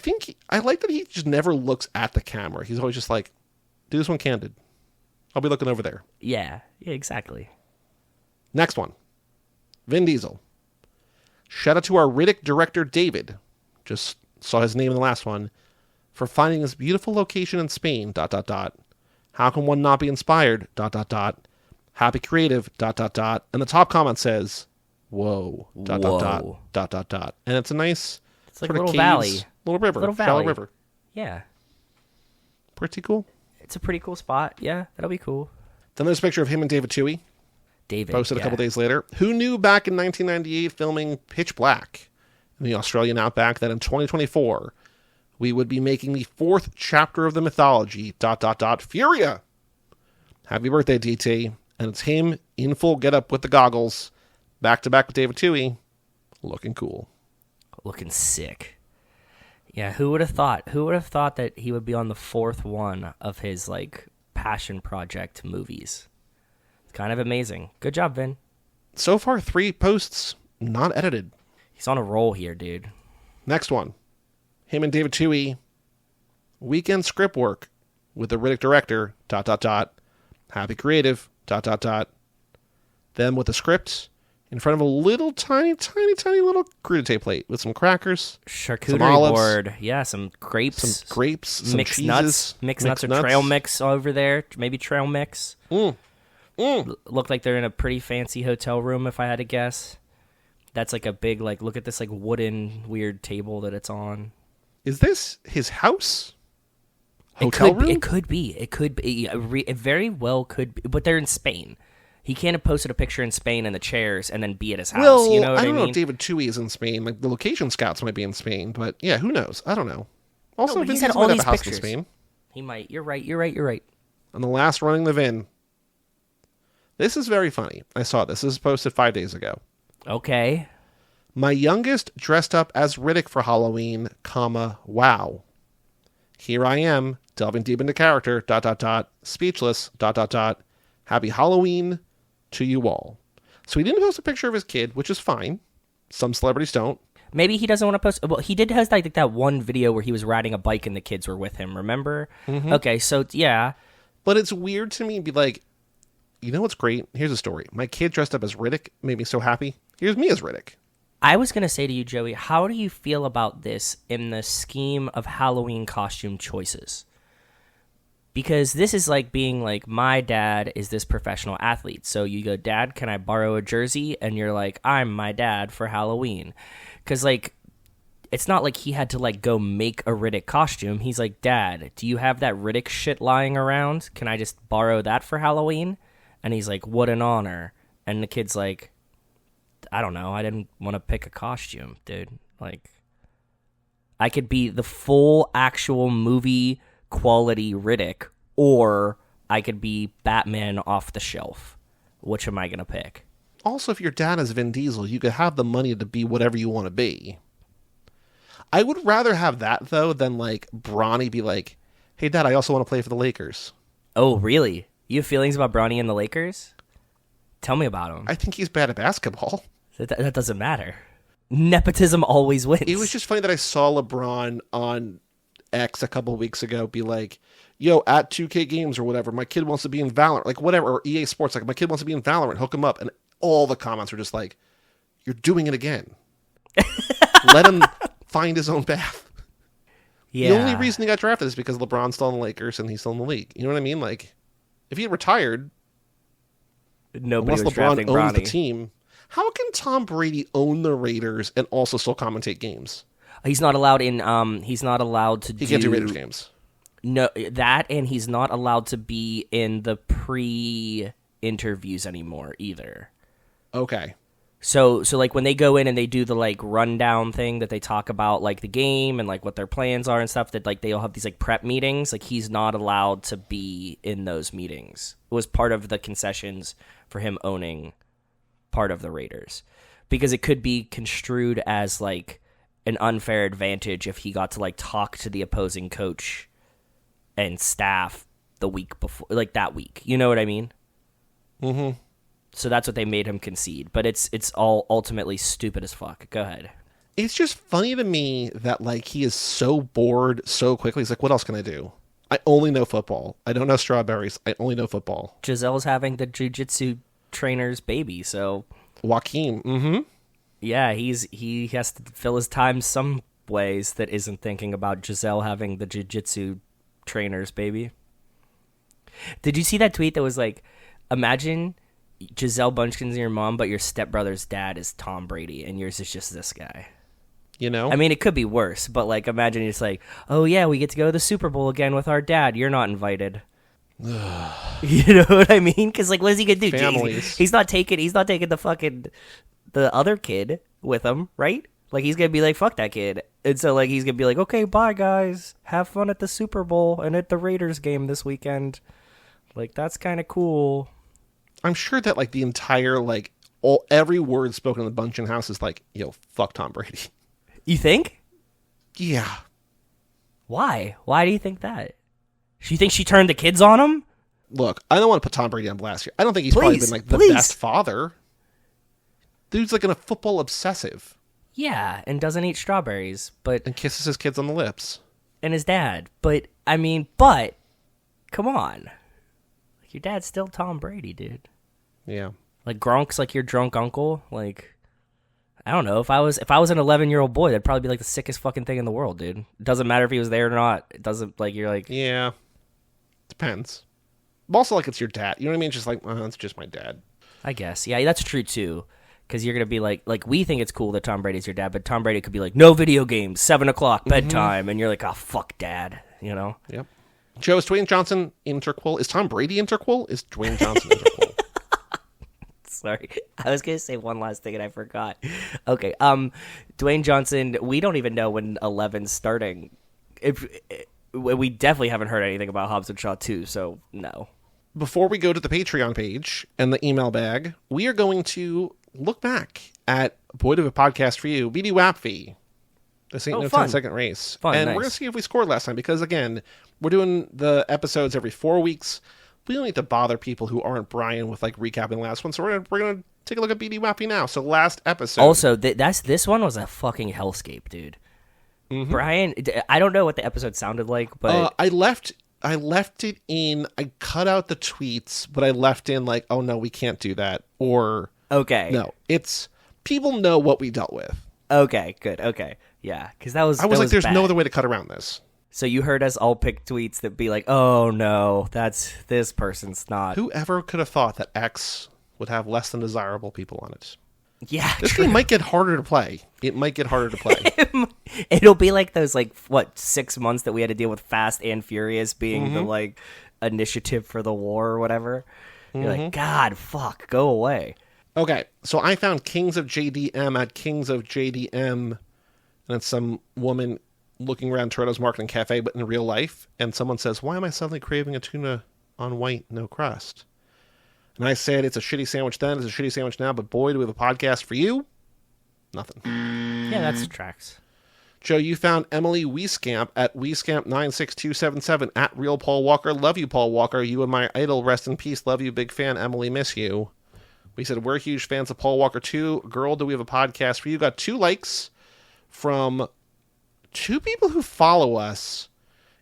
like that he just never looks at the camera. He's always just like, do this one candid. I'll be looking over there. Yeah, exactly. Next one. Vin Diesel. Shout out to our Riddick director, David. Just saw his name in the last one. For finding this beautiful location in Spain, dot, dot, dot. How can one not be inspired, dot, dot, dot. Happy creative, dot, dot, dot. And the top comment says, whoa, dot, dot, dot, dot, dot, dot. And it's a nice, It's like sort a of little caves, valley. Little river, Little shallow valley. river. Yeah. Pretty cool. It's a pretty cool spot. Yeah, that'll be cool. Then there's a picture of him and David Toohey. David. Posted a couple days later. Who knew back in 1998 filming Pitch Black in the Australian outback that in 2024 we would be making the 4th chapter of the mythology, ... Furia. Happy birthday, DT. And it's him in full getup with the goggles, back to back with David Toohey, looking cool. Looking sick. Yeah, who would have thought? Who would have thought that he would be on the 4th one of his, like, passion project movies? It's kind of amazing. Good job, Vin. So far, 3 posts, not edited. He's on a roll here, dude. Next one. Him and David Toohey. Weekend script work with the Riddick director, ... Happy creative, ... Them with the script in front of a little tiny little crudité plate with some crackers, charcuterie some olives, board, yeah, some grapes, some mixed cheeses, nuts, mixed nuts or trail mix over there, maybe trail mix. Look like they're in a pretty fancy hotel room, if I had to guess. That's like a big, like, look at this, like, wooden weird table that it's on. Is this his house? Hotel room? It could be. It very well could be. But they're in Spain. He can't have posted a picture in Spain in the chairs and then be at his house. Well, you know what I don't mean? know if David Toohey is in Spain. Like, the location scouts might be in Spain, but yeah, who knows? I don't know. Also, he's Vin had all might these have a house pictures. in Spain. He might. You're right. On the last running the Vin. This is very funny. I saw this. This was posted 5 days ago. Okay. My youngest dressed up as Riddick for Halloween, wow. Here I am, delving deep into character, ... Speechless, ... Happy Halloween to you all. So he didn't post a picture of his kid, which is fine. Some celebrities don't. Maybe he doesn't want to post. Well, he did has like that one video where he was riding a bike and the kids were with him. Remember? Mm-hmm. Okay, so yeah. But it's weird to me to be like, you know what's great? Here's a story. My kid dressed up as Riddick made me so happy. Here's me as Riddick. I was going to say to you, Joey, how do you feel about this in the scheme of Halloween costume choices? Because this is like being like, my dad is this professional athlete. So you go, Dad, can I borrow a jersey? And you're like, I'm my dad for Halloween. Because, like, it's not like he had to, like, go make a Riddick costume. He's like, Dad, do you have that Riddick shit lying around? Can I just borrow that for Halloween? And he's like, what an honor. And the kid's like, I don't know. I didn't want to pick a costume, dude. Like, I could be the full actual movie quality Riddick, or I could be Batman off the shelf. Which am I going to pick? Also, if your dad is Vin Diesel, you could have the money to be whatever you want to be. I would rather have that, though, than, like, Bronny be like, hey, Dad, I also want to play for the Lakers. Oh, really? You have feelings about Bronny and the Lakers? Tell me about him. I think he's bad at basketball. That doesn't matter. Nepotism always wins. It was just funny that I saw LeBron on X a couple of weeks ago be like, yo, at 2K Games or whatever, my kid wants to be in Valorant. Like, whatever, or EA Sports, like, my kid wants to be in Valorant, hook him up. And all the comments were just like, you're doing it again. Let him find his own path. Yeah. The only reason he got drafted is because LeBron's still in the Lakers and he's still in the league. You know what I mean? Like, if he had retired, nobody was LeBron drafting owns Bronny. the team. How can Tom Brady own the Raiders and also still commentate games? He's not allowed in. He's not allowed to. He can't do Raiders games. No, that, and he's not allowed to be in the pre-interviews anymore either. Okay. So like when they go in and they do the like rundown thing that they talk about like the game and like what their plans are and stuff, that like they all have these like prep meetings, like he's not allowed to be in those meetings. It was part of the concessions for him owning part of the Raiders, because it could be construed as like an unfair advantage if he got to like talk to the opposing coach and staff the week before, like that week. You know what I mean? Mm-hmm. So that's what they made him concede. But it's all ultimately stupid as fuck. Go ahead. It's just funny to me that, like, he is so bored so quickly. He's like, what else can I do? I only know football. I don't know strawberries. I only know football. Giselle's having the jiu-jitsu trainer's baby, so... Joaquin, mm-hmm. Yeah, he has to fill his time some ways that isn't thinking about Giselle having the jiu-jitsu trainer's baby. Did you see that tweet that was like, imagine Giselle Bunchkin's your mom, but your stepbrother's dad is Tom Brady, and yours is just this guy? You know? I mean, it could be worse, but like, imagine it's like, oh yeah, we get to go to the Super Bowl again with our dad. You're not invited. You know what I mean? Because like, what is he gonna do? Families. He's not taking the fucking the other kid with him, right? Like, he's going to be like, fuck that kid. And so, like, he's going to be like, okay, bye, guys. Have fun at the Super Bowl and at the Raiders game this weekend. Like, that's kind of cool. I'm sure that, like, the entire, like, every word spoken in the Bunchen house is like, yo, fuck Tom Brady. You think? Yeah. Why? Why do you think that? You think she turned the kids on him? Look, I don't want to put Tom Brady on blast here. I don't think he's probably been, like, the best father. Dude's, like, a football obsessive. Yeah, and doesn't eat strawberries, but... And kisses his kids on the lips. And his dad. But, come on. Like, your dad's still Tom Brady, dude. Yeah. Like, Gronk's like your drunk uncle. Like, I don't know. If I was an 11-year-old boy, that'd probably be like the sickest fucking thing in the world, dude. It doesn't matter if he was there or not. It doesn't, like, you're like... Yeah. Depends. But also, like, it's your dad. You know what I mean? It's just like, it's just my dad. I guess. Yeah, that's true, too. Because you're going to be like, we think it's cool that Tom Brady's your dad, but Tom Brady could be like, no video games, 7 o'clock, bedtime. And you're like, oh, fuck, dad. You know? Yep. Joe, is Dwayne Johnson interquel? Is Tom Brady interquel? Is Dwayne Johnson interquel? Sorry. I was going to say one last thing and I forgot. Okay. Dwayne Johnson, we don't even know when 11's starting. We definitely haven't heard anything about Hobbs and Shaw 2, so no. Before we go to the Patreon page and the email bag, we are going to look back at Boy, Do We Have a Podcast for You, BD WAPFI. This ain't no fun. 10-second race. Fun, and nice. We're going to see if we scored last time, because, again, we're doing the episodes every 4 weeks. We don't need to bother people who aren't Brian with, like, recapping the last one, so we're gonna take a look at BD WAPFI now. So last episode. Also, this one was a fucking hellscape, dude. Mm-hmm. Brian, I don't know what the episode sounded like, but... I left it in, I cut out the tweets, but I left in, like, oh, no, we can't do that. Or... Okay. No, it's... People know what we dealt with. Okay, good. Okay. Yeah, because that was... I was like, there's bad. no other way to cut around this. So you heard us all pick tweets that be like, oh, no, this person's not... Whoever could have thought that X would have less than desirable people on it? Yeah, This game might get harder to play. It might get harder to play. It'll be like those, 6 months that we had to deal with Fast and Furious being the, initiative for the war or whatever. You're like, God, fuck, go away. Okay, so I found Kings of JDM at Kings of JDM, and it's some woman looking around Toretto's Marketing Cafe, but in real life, and someone says, why am I suddenly craving a tuna on white, no crust? And I said, it's a shitty sandwich then, it's a shitty sandwich now, but boy, do we have a podcast for you. Nothing. Yeah, that's tracks. Joe, you found Emily Wieskamp at Wieskamp96277 at Real Paul Walker. Love you, Paul Walker. You and my idol. Rest in peace. Love you. Big fan. Emily, miss you. We said, we're huge fans of Paul Walker too. Girl, do we have a podcast for you? Got 2 likes from 2 people who follow us,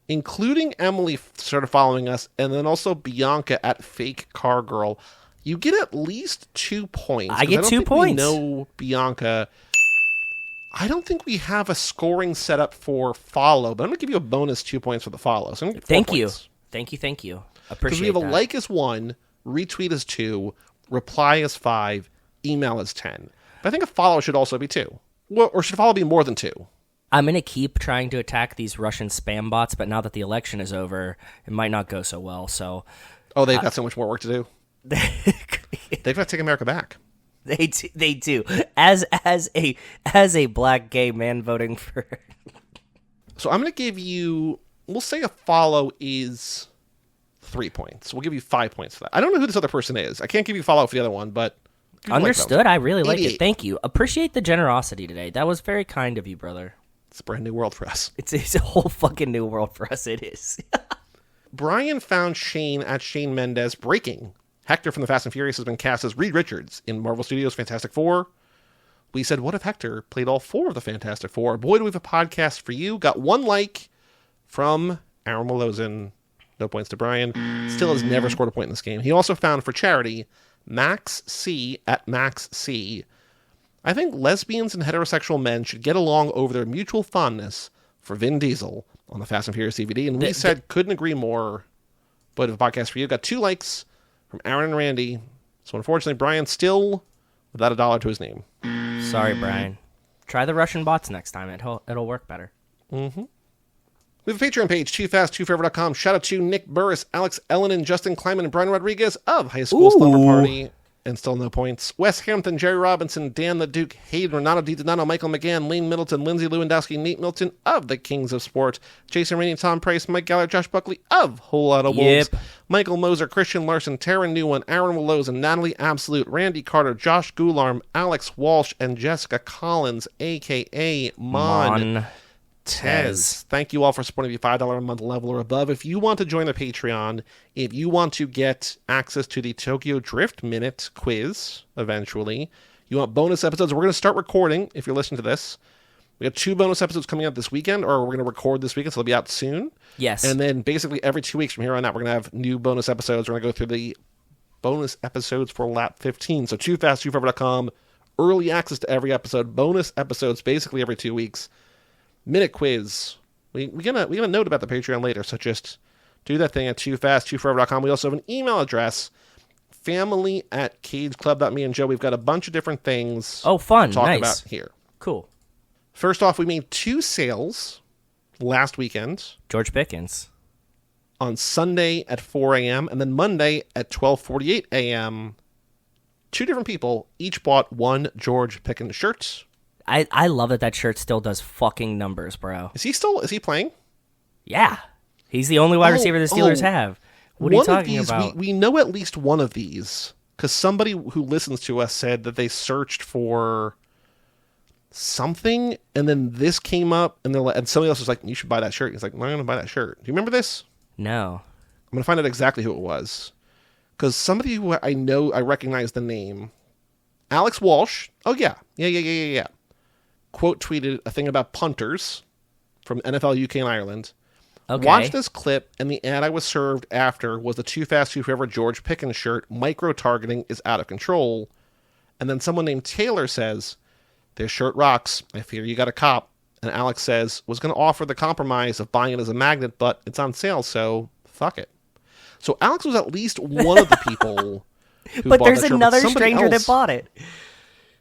including Emily started following us, and then also Bianca at Fake Car Girl. You get at least 2 points. I get 2 points. No, Bianca. I don't think we have a scoring set up for follow, but I'm going to give you a bonus 2 points for the follow. So Thank you. Points. Thank you. Appreciate Because we have a that. like is 1, retweet is 2, reply is 5, email is 10. But I think a follow should also be 2. Or should follow be more than 2? I'm going to keep trying to attack these Russian spam bots, but now that the election is over, it might not go so well. So, oh, they've got so much more work to do. They've got to take America back. They do. As a black gay man voting for. So I'm going to give you. We'll say a follow is 3 points. We'll give you 5 points for that. I don't know who this other person is. I can't give you follow for the other one, but understood. I really like 88. it. Thank you. Appreciate the generosity today. That was very kind of you, brother. It's a brand new world for us. It's a whole fucking new world for us. It is. Brian found Shane at Shane Mendez breaking. Hector from the Fast and Furious has been cast as Reed Richards in Marvel Studios' Fantastic Four. We said, what if Hector played all 4 of the Fantastic Four? Boy, do we have a podcast for you. Got 1 like from Aaron Malozin. No points to Brian. Still has never scored a point in this game. He also found, for charity, Max C at Max C. I think lesbians and heterosexual men should get along over their mutual fondness for Vin Diesel on the Fast and Furious DVD. And we said, couldn't agree more. But a podcast for you. Got 2 likes from Aaron and Randy. So unfortunately, Brian's still without a dollar to his name. Sorry, Brian. Try the Russian bots next time. It'll work better. Mm-hmm. We have a Patreon page, toofast2forever.com. Shout out to Nick Burris, Alex Ellen, and Justin Kleiman, and Brian Rodriguez of High School Slumber Party. and still no points. Wes Hampton, Jerry Robinson, Dan the Duke, Hayden, Renato DiDonato, Michael McGann, Lane Middleton, Lindsay Lewandowski, Nate Milton of the Kings of Sport, Jason Rainey, Tom Price, Mike Gallagher, Josh Buckley of Whole Lotta Wolves, Michael Moser, Christian Larson, Taryn Newman, Aaron Willows, and Natalie Absolute, Randy Carter, Josh Goularm, Alex Walsh, and Jessica Collins, a.k.a. Mon. Tez. Thank you all for supporting the $5 a month level or above. If you want to join the Patreon, if you want to get access to the Tokyo Drift Minute quiz eventually, you want bonus episodes, we're going to start recording if you're listening to this. We have 2 bonus episodes coming out this weekend, or we're going to record this weekend, so they'll be out soon. Yes. And then basically every 2 weeks from here on out, we're going to have new bonus episodes. We're going to go through the bonus episodes for Lap 15. So toofast2forever.com, early access to every episode, bonus episodes basically every 2 weeks. Minute quiz. We're gonna note about the Patreon later, so just do that thing at toofast2forever.com. We also have an email address, family@cageclub.me and Joe. We've got a bunch of different things fun. to talk Nice. about here. Cool. First off, we made 2 sales last weekend. George Pickens. On Sunday at 4 a.m. and then Monday at 12:48 a.m. 2 different people each bought 1 George Pickens shirt. I love that shirt still does fucking numbers, bro. Is he playing? Yeah. He's the only wide receiver the Steelers have. What are you talking about? We know at least one of these because somebody who listens to us said that they searched for something and then this came up and and somebody else was like, you should buy that shirt. He's like, I'm not going to buy that shirt. Do you remember this? No. I'm going to find out exactly who it was because somebody who I know, I recognize the name. Alex Walsh. Oh, yeah. Yeah. Quote tweeted a thing about punters from NFL, UK, and Ireland. Okay. Watch this clip, and the ad I was served after was the Too Fast, Too Forever George Pickens shirt. Micro-targeting is out of control. And then someone named Taylor says, this shirt rocks. I fear you got a cop. And Alex says, was going to offer the compromise of buying it as a magnet, but it's on sale, so fuck it. So Alex was at least one of the people who But bought there's that shirt, another somebody stranger else, that bought it.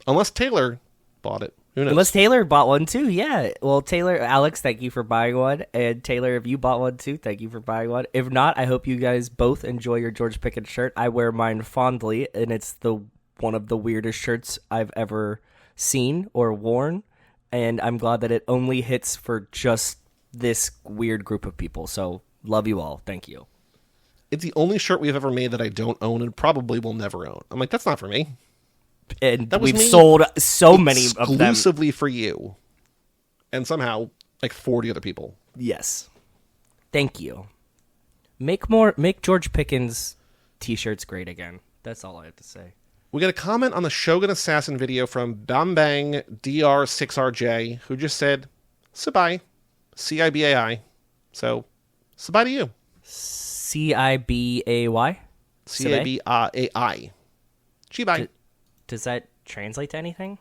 Unless Taylor bought it. Who knows? Unless Taylor bought one too, yeah. Well, Taylor, Alex, thank you for buying one. And Taylor, if you bought one too, thank you for buying one. If not, I hope you guys both enjoy your George Pickens shirt. I wear mine fondly, and it's one of the weirdest shirts I've ever seen or worn. And I'm glad that it only hits for just this weird group of people. So, love you all. Thank you. It's the only shirt we've ever made that I don't own and probably will never own. I'm like, that's not for me. And we've sold so many of them exclusively for you, and somehow like 40 other people. Yes, thank you. Make George Pickens t-shirts great again. That's all I have to say. We got a comment on the Shogun Assassin video from Bambang DR6RJ, who just said, "Sabai, CIBAI." So, sabai to you. CIBAY. CIBAI. Chibai. Does that translate to anything?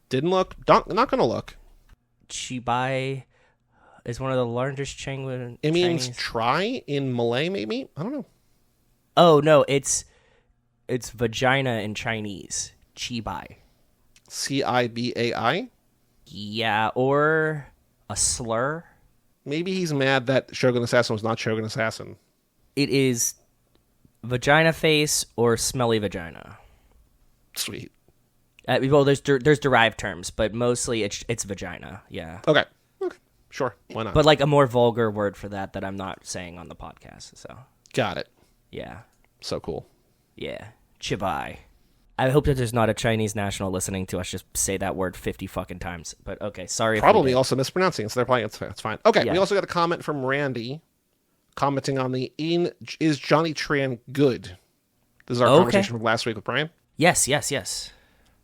Didn't look. Not gonna look. Chibai is one of the largest Chinese. It means try in Malay, maybe? I don't know. Oh, no, it's vagina in Chinese. Chibai. CIBAI? Yeah, or a slur. Maybe he's mad that Shogun Assassin was not Shogun Assassin. It is vagina face or smelly vagina. Sweet. Well, there's derived terms, but mostly it's vagina. Yeah. Okay. Sure. Why not? But like a more vulgar word for that I'm not saying on the podcast. So. Got it. Yeah. So cool. Yeah. Chibai. I hope that there's not a Chinese national listening to us just say that word 50 fucking times. But okay, sorry. Probably also mispronouncing, so they're probably it's fine. Okay. Yeah. We also got a comment from Randy, commenting on the is Johnny Tran good? This is our conversation from last week with Brian. Yes.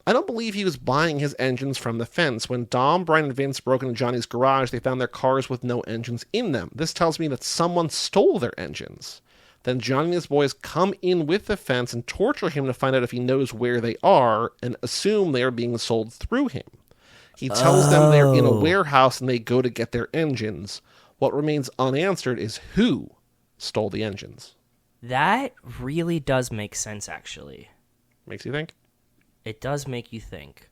I don't believe he was buying his engines from the fence. When Dom, Brian, and Vince broke into Johnny's garage, they found their cars with no engines in them. This tells me that someone stole their engines. Then Johnny and his boys come in with the fence and torture him to find out if he knows where they are and assume they are being sold through him. He tells them they're in a warehouse and they go to get their engines. What remains unanswered is who stole the engines. That really does make sense, actually. Makes you think? It does make you think.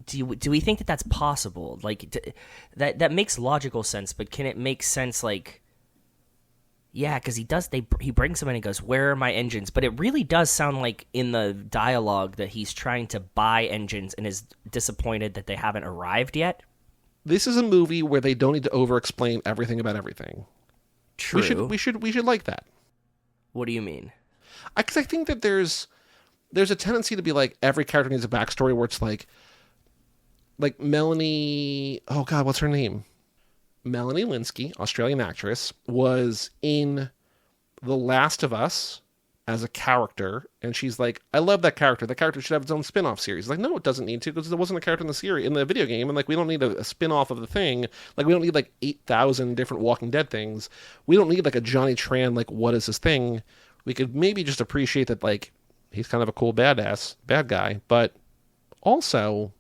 Do we think that that's possible? Like, that makes logical sense, but can it make sense, like, Yeah, because he brings them in and goes, "Where are my engines?" But it really does sound like in the dialogue that he's trying to buy engines and is disappointed that they haven't arrived yet. This is a movie where they don't need to over-explain everything about everything. True. We should like that. What do you mean? Because I think that there's a tendency to be like every character needs a backstory where it's like Melanie. Oh God, what's her name? Melanie Linsky, Australian actress, was in The Last of Us as a character, and she's like, I love that character. That character should have its own spin-off series. Like, no, it doesn't need to, because there wasn't a character in the series, in the video game, and like, we don't need a spin-off of the thing. Like, we don't need like 8,000 different Walking Dead things. We don't need like a Johnny Tran, like, what is this thing? We could maybe just appreciate that, like, he's kind of a cool bad guy, but also,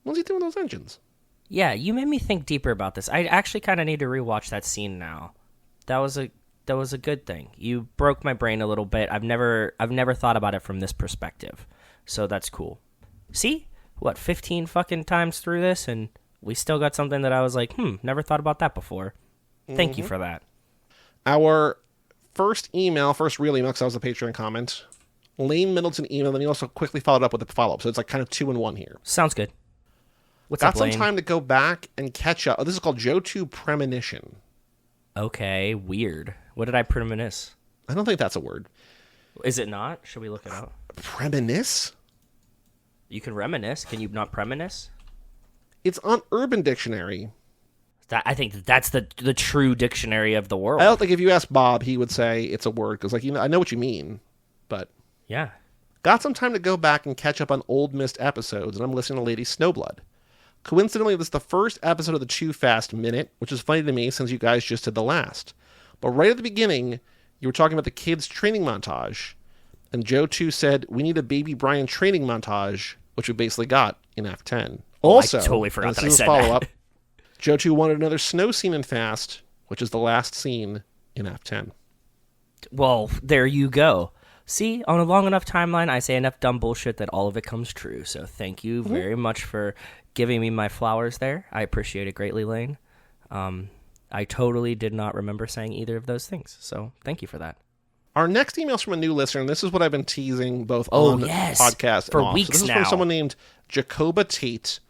what's he doing with those engines? Yeah, you made me think deeper about this. I actually kind of need to rewatch that scene now. That was a good thing. You broke my brain a little bit. I've never thought about it from this perspective. So that's cool. See? 15 fucking times through this and we still got something that I was like, never thought about that before. Thank you for that. Our first real email, because that was a Patreon comment. Lane Middleton email, then he also quickly followed up with a follow-up. So it's like kind of 2 in 1 here. Sounds good. What's Got up, Lane? some time to go back and catch up. Oh, this is called Joe2 Premonition. Okay, weird. What did I premonish? I don't think that's a word. Is it not? Should we look it up? Premonish? You can reminisce. Can you not premonish? It's on Urban Dictionary. I think that's the true dictionary of the world. I don't think if you ask Bob, he would say it's a word, because like, I know what you mean, but... Yeah. Got some time to go back and catch up on old missed episodes, and I'm listening to Lady Snowblood. Coincidentally, this is the first episode of the Too Fast Minute, which is funny to me since you guys just did the last. But right at the beginning, you were talking about the kids' training montage, and Joe 2 said, we need a Baby Brian training montage, which we basically got in Act 10. Also, I totally forgot that I said follow-up, that. Joe 2 wanted another snow scene in Fast, which is the last scene in Act 10. Well, there you go. See, on a long enough timeline, I say enough dumb bullshit that all of it comes true. So thank you very much for giving me my flowers there. I appreciate it greatly, Lane. I totally did not remember saying either of those things. So thank you for that. Our next email is from a new listener, and this is what I've been teasing both on the podcast for and off. weeks So this is now. from someone named Jacoba Tate.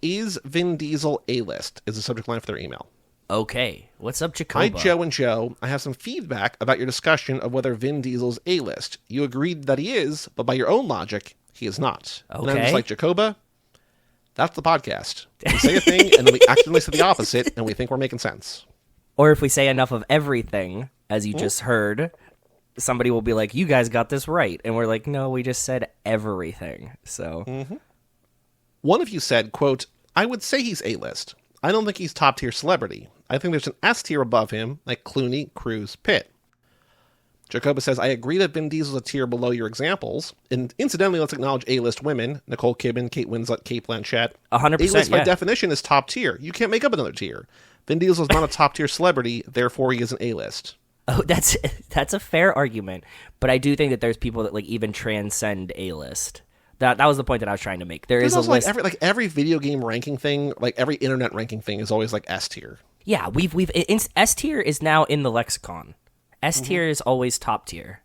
Is Vin Diesel A-list? Is the subject line for their email. Okay. What's up, Jacoba? Hi, Joe and Joe. I have some feedback about your discussion of whether Vin Diesel's A-list. You agreed that he is, but by your own logic, he is not. Okay. And I'm just like, Jacoba, that's the podcast. We say a thing, and then we accidentally say the opposite, and we think we're making sense. Or if we say enough of everything, as you just heard, somebody will be like, you guys got this right. And we're like, no, we just said everything. So... One of you said, quote, I would say he's A-list. I don't think he's top-tier celebrity. I think there's an S-tier above him, like Clooney, Cruise, Pitt. Jacoba says, I agree that Vin Diesel's a tier below your examples. And incidentally, let's acknowledge A-list women. Nicole Kidman, Kate Winslet, Kate Blanchett. 100%, A-list by yeah. definition is top tier. You can't make up another tier. Vin Diesel is not a top-tier celebrity, therefore he is an A-list. Oh, that's a fair argument. But I do think that there's people that like even transcend A-list. That was the point that I was trying to make. There's a also list. every video game ranking thing, like every internet ranking thing is always like S-tier. Yeah, S tier is now in the lexicon. S tier is always top tier.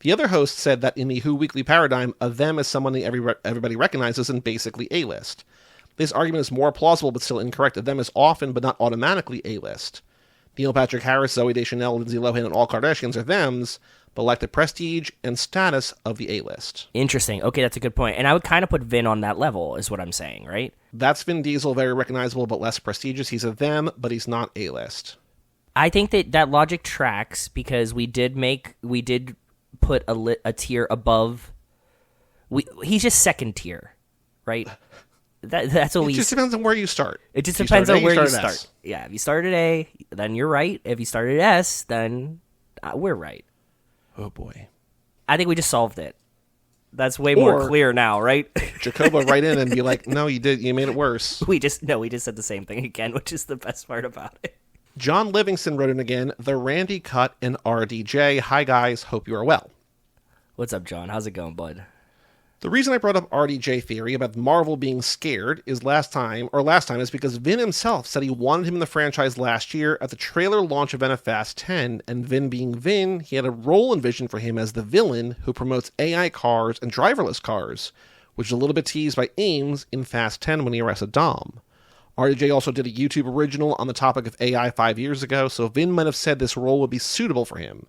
The other host said that in the Who Weekly paradigm, a them is someone that everybody recognizes and basically A-list. This argument is more plausible but still incorrect. A them is often but not automatically A-list. Neil Patrick Harris, Zooey Deschanel, Lindsay Lohan, and all Kardashians are thems, but lack the prestige and status of the A-list. Interesting. Okay, that's a good point. And I would kind of put Vin on that level, is what I'm saying, right? That's Vin Diesel, very recognizable but less prestigious. He's a them, but he's not A-list. I think that logic tracks because we did put a tier above. He's just second tier, right? That's what It just depends on where you start. It just If you depends start on A, where you start start. S. Yeah, if you started A, then you're right. If you started S, then we're right. Oh boy. I think we just solved it. That's way more clear now, right? Jacoba write in and be like, no, you made it worse. We just said the same thing again, which is the best part about it. John Livingston wrote in again, the Randy Cut and RDJ. Hi guys, hope you are well. What's up, John? How's it going, bud? The reason I brought up RDJ theory about Marvel being scared is last time is because Vin himself said he wanted him in the franchise last year at the trailer launch event of Fast 10, and Vin being Vin, he had a role envisioned for him as the villain who promotes AI cars and driverless cars, which is a little bit teased by Ames in Fast 10 when he arrested Dom. RDJ also did a YouTube original on the topic of AI 5 years ago, so Vin might have said this role would be suitable for him.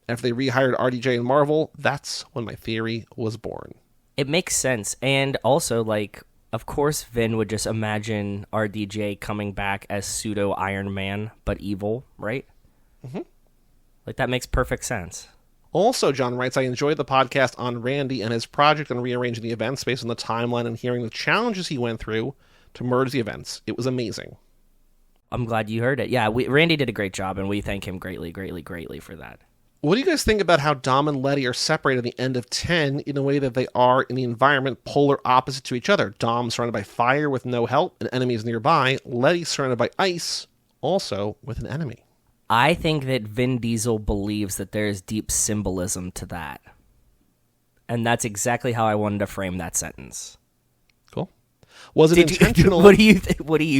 After they rehired RDJ in Marvel, that's when my theory was born. It makes sense. And also, like, of course, Vin would just imagine RDJ coming back as pseudo Iron Man, but evil, right? Mm-hmm. Like, that makes perfect sense. Also, John writes, I enjoyed the podcast on Randy and his project on rearranging the events based on the timeline and hearing the challenges he went through to merge the events. It was amazing. I'm glad you heard it. Yeah, Randy did a great job, and we thank him greatly, greatly, greatly for that. What do you guys think about how Dom and Letty are separated at the end of 10 in a way that they are in the environment polar opposite to each other? Dom surrounded by fire with no help and enemies nearby. Letty surrounded by ice, also with an enemy. I think that Vin Diesel believes that there is deep symbolism to that. And that's exactly how I wanted to frame that sentence. Cool. Was it intentional? What do you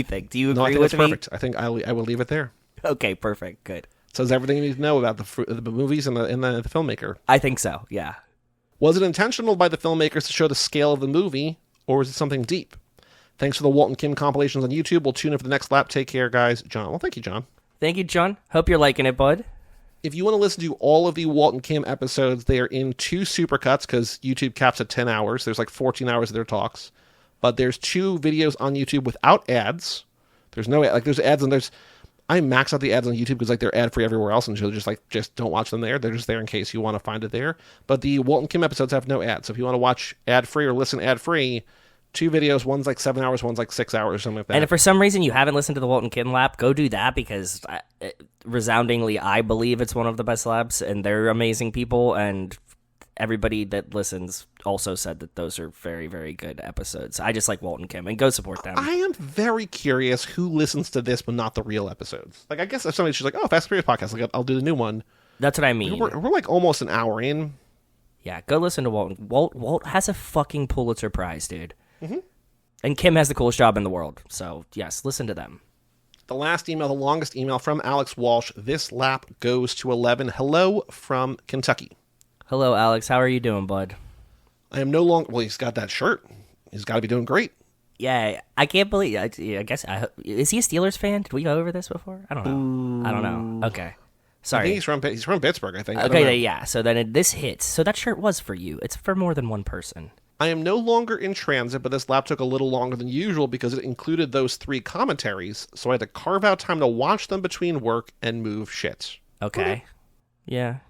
think? Do you agree I think with that's me? perfect. I think I will leave it there. Okay, perfect. Good. Says everything you need to know about the movies and the filmmaker. I think so, yeah. Was it intentional by the filmmakers to show the scale of the movie, or was it something deep? Thanks for the Walt and Kim compilations on YouTube. We'll tune in for the next lap. Take care, guys. John. Well, thank you, John. Thank you, John. Hope you're liking it, bud. If you want to listen to all of the Walt and Kim episodes, they are in 2 supercuts because YouTube caps at 10 hours. There's like 14 hours of their talks. But there's 2 videos on YouTube without ads. There's no there's ads and there's... I max out the ads on YouTube because like they're ad free everywhere else, and so just don't watch them there. They're just there in case you want to find it there. But the Walt and Kim episodes have no ads, so if you want to watch ad free or listen ad free, 2 videos. One's like 7 hours, one's like 6 hours, something like that. And if for some reason you haven't listened to the Walt and Kim lap, go do that because resoundingly, I believe it's one of the best laps, and they're amazing people, and everybody that listens also said that those are very, very good episodes. I just like Walt and Kim, and go support them. I am very curious who listens to this but not the real episodes. Like, I guess if somebody's just like, oh, Fast and Furious podcast, like, I'll do the new one. That's what I mean. We're like almost an hour in. Yeah, go listen to Walt. Walt has a fucking Pulitzer Prize, dude. Mm-hmm. And Kim has the coolest job in the world. So, yes, listen to them. The last email, the longest email from Alex Walsh. This lap goes to 11. Hello from Kentucky. Hello, Alex. How are you doing, bud? I am no longer... Well, he's got that shirt. He's got to be doing great. Yeah, I can't believe... I guess... is he a Steelers fan? Did we go over this before? I don't know. Ooh. I don't know. Okay. Sorry. I think he's from Pittsburgh, I think. Okay, yeah. So then this hits. So that shirt was for you. It's for more than one person. I am no longer in transit, but this lap took a little longer than usual because it included those 3 commentaries, so I had to carve out time to watch them between work and move shit. Okay. Yeah.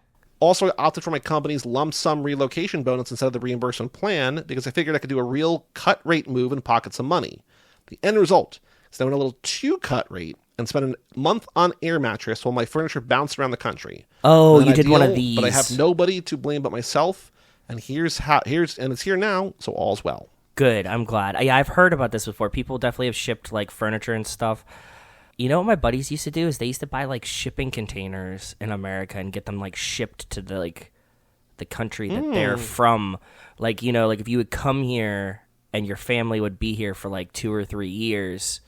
Also, I opted for my company's lump sum relocation bonus instead of the reimbursement plan because I figured I could do a real cut rate move and pocket some money. The end result is that I went a little too cut rate and spent a month on air mattress while my furniture bounced around the country. Oh, you did one of these. But I have nobody to blame but myself, and it's here now, so all's well. Good, I'm glad. Yeah, I've heard about this before. People definitely have shipped like furniture and stuff. You know what my buddies used to do is they used to buy like shipping containers in America and get them like shipped to the country that they're from. Like, you know, like if you would come here and your family would be here for like 2 or 3 years,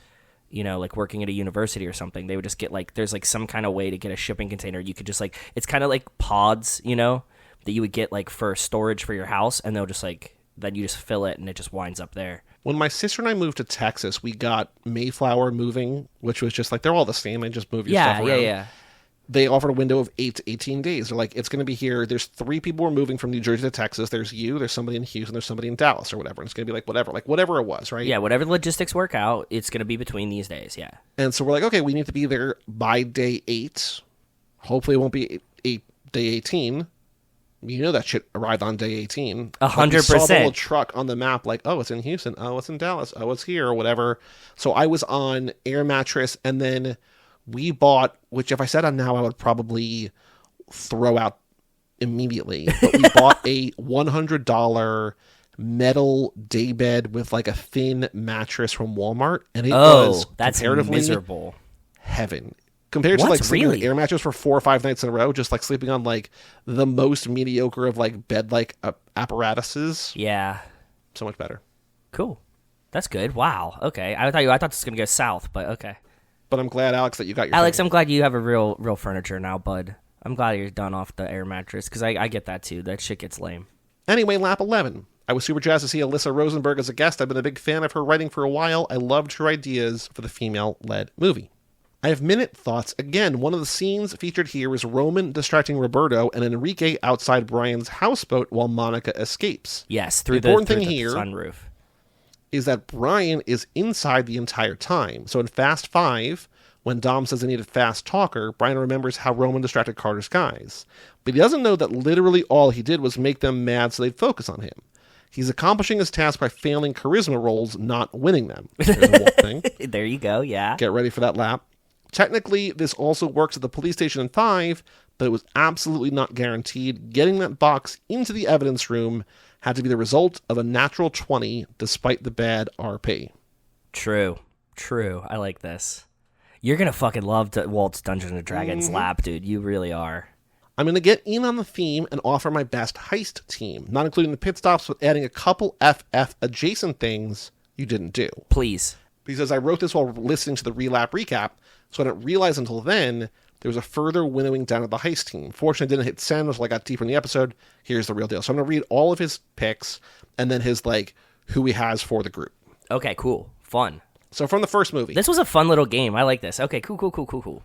you know, like working at a university or something, they would just get like, there's like some kind of way to get a shipping container. You could just like, it's kind of like pods, you know, that you would get like for storage for your house, and they'll just like, then you just fill it and it just winds up there. When my sister and I moved to Texas, we got Mayflower Moving, which was just like, they're all the same. They just move your stuff around. Yeah. They offered a window of 8 to 18 days. They're like, it's going to be here. There's 3 people who are moving from New Jersey to Texas. There's you, there's somebody in Houston, there's somebody in Dallas or whatever. And it's going to be like whatever it was, right? Yeah, whatever the logistics work out, it's going to be between these days, yeah. And so we're like, okay, we need to be there by day 8. Hopefully it won't be day 18. You know that shit arrived on day 18. 100%. Like we saw the little truck on the map, like, oh, it's in Houston. Oh, it's in Dallas. Oh, it's here or whatever. So I was on air mattress, and then we bought, which if I said on now, I would probably throw out immediately. But we bought a $100 metal daybed with like a thin mattress from Walmart, and it was that's comparatively miserable. Heaven. Compared to like sleeping on air mattress for 4 or 5 nights in a row, just like sleeping on like the most mediocre of like bed like apparatuses. Yeah. so much better. Cool. That's good. Wow. Okay. I thought this was gonna go south, but okay. But I'm glad, Alex, that you got your Alex, thing. I'm glad you have a real furniture now, bud. I'm glad you're done off the air mattress, because I get that too. That shit gets lame. Anyway, lap 11. I was super jazzed to see Alyssa Rosenberg as a guest. I've been a big fan of her writing for a while. I loved her ideas for the female-led movie. I have minute thoughts. Again, one of the scenes featured here is Roman distracting Roberto and Enrique outside Brian's houseboat while Monica escapes. Yes, the important thing here sunroof is that Brian is inside the entire time. So in Fast 5, when Dom says they need a fast talker, Brian remembers how Roman distracted Carter's guys. But he doesn't know that literally all he did was make them mad so they'd focus on him. He's accomplishing his task by failing charisma rolls, not winning them. There's a Walt thing. There you go, yeah. Get ready for that lap. Technically, this also works at the police station in 5, but it was absolutely not guaranteed. Getting that box into the evidence room had to be the result of a natural 20, despite the bad RP. True. I like this. You're going to fucking love Walt's Dungeons & Dragons lap, dude. You really are. I'm going to get in on the theme and offer my best heist team, not including the pit stops, but adding a couple FF adjacent things you didn't do. Please. Because I wrote this while listening to the relap recap, so I didn't realize until then there was a further winnowing down of the heist team. Fortunately, I didn't hit send until I got deeper in the episode. Here's the real deal. So I'm going to read all of his picks and then his, who he has for the group. Okay, cool. Fun. So from the first movie. This was a fun little game. I like this. Okay, cool.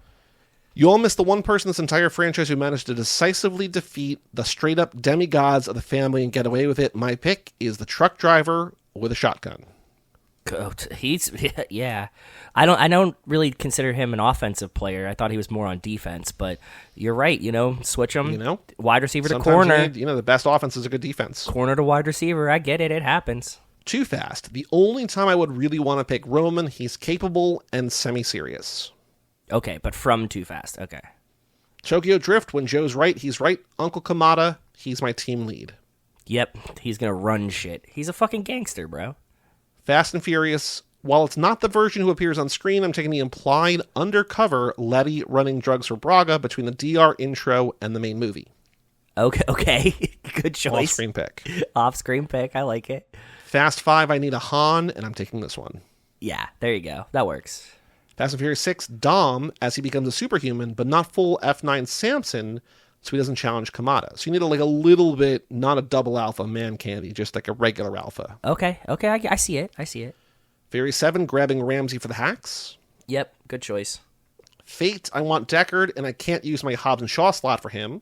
You all missed the one person in this entire franchise who managed to decisively defeat the straight-up demigods of the family and get away with it. My pick is the truck driver with a shotgun. He's yeah. I don't really consider him an offensive player. I thought he was more on defense, but you're right. Switch him. Wide receiver to corner. The best offense is a good defense. Corner to wide receiver. I get it. It happens. Too fast. The only time I would really want to pick Roman, he's capable and semi-serious. Okay, but from Too Fast. Okay. Tokyo Drift. When Joe's right, he's right. Uncle Kamada. He's my team lead. Yep. He's gonna run shit. He's a fucking gangster, bro. Fast and Furious. While it's not the version who appears on screen, I'm taking the implied undercover Letty running drugs for Braga between the DR intro and the main movie. Okay. Good choice. Off-screen pick. Off-screen pick. I like it. Fast 5, I need a Han, and I'm taking this one. Yeah, there you go. That works. Fast and Furious 6, Dom, as he becomes a superhuman, but not full F9 Samson, so he doesn't challenge Kamada. So you need a little bit, not a double alpha man candy, just like a regular alpha. Okay, I see it. Fury 7, grabbing Ramsey for the hacks. Yep, good choice. Fate, I want Deckard, and I can't use my Hobbs and Shaw slot for him,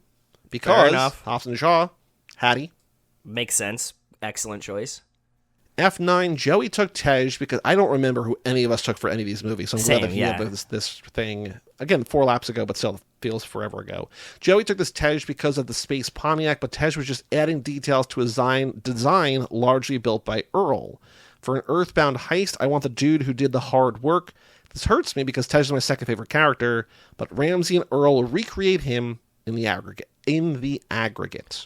because Hobbs and Shaw, Hattie. Makes sense. Excellent choice. F9, Joey took Tej because I don't remember who any of us took for any of these movies. So I'm glad that he had this thing. Again, 4 laps ago, but still feels forever ago. Joey took this Tej because of the Space Pontiac, but Tej was just adding details to a design largely built by Earl. For an Earthbound heist, I want the dude who did the hard work. This hurts me because Tej is my second favorite character, but Ramsey and Earl recreate him in the aggregate.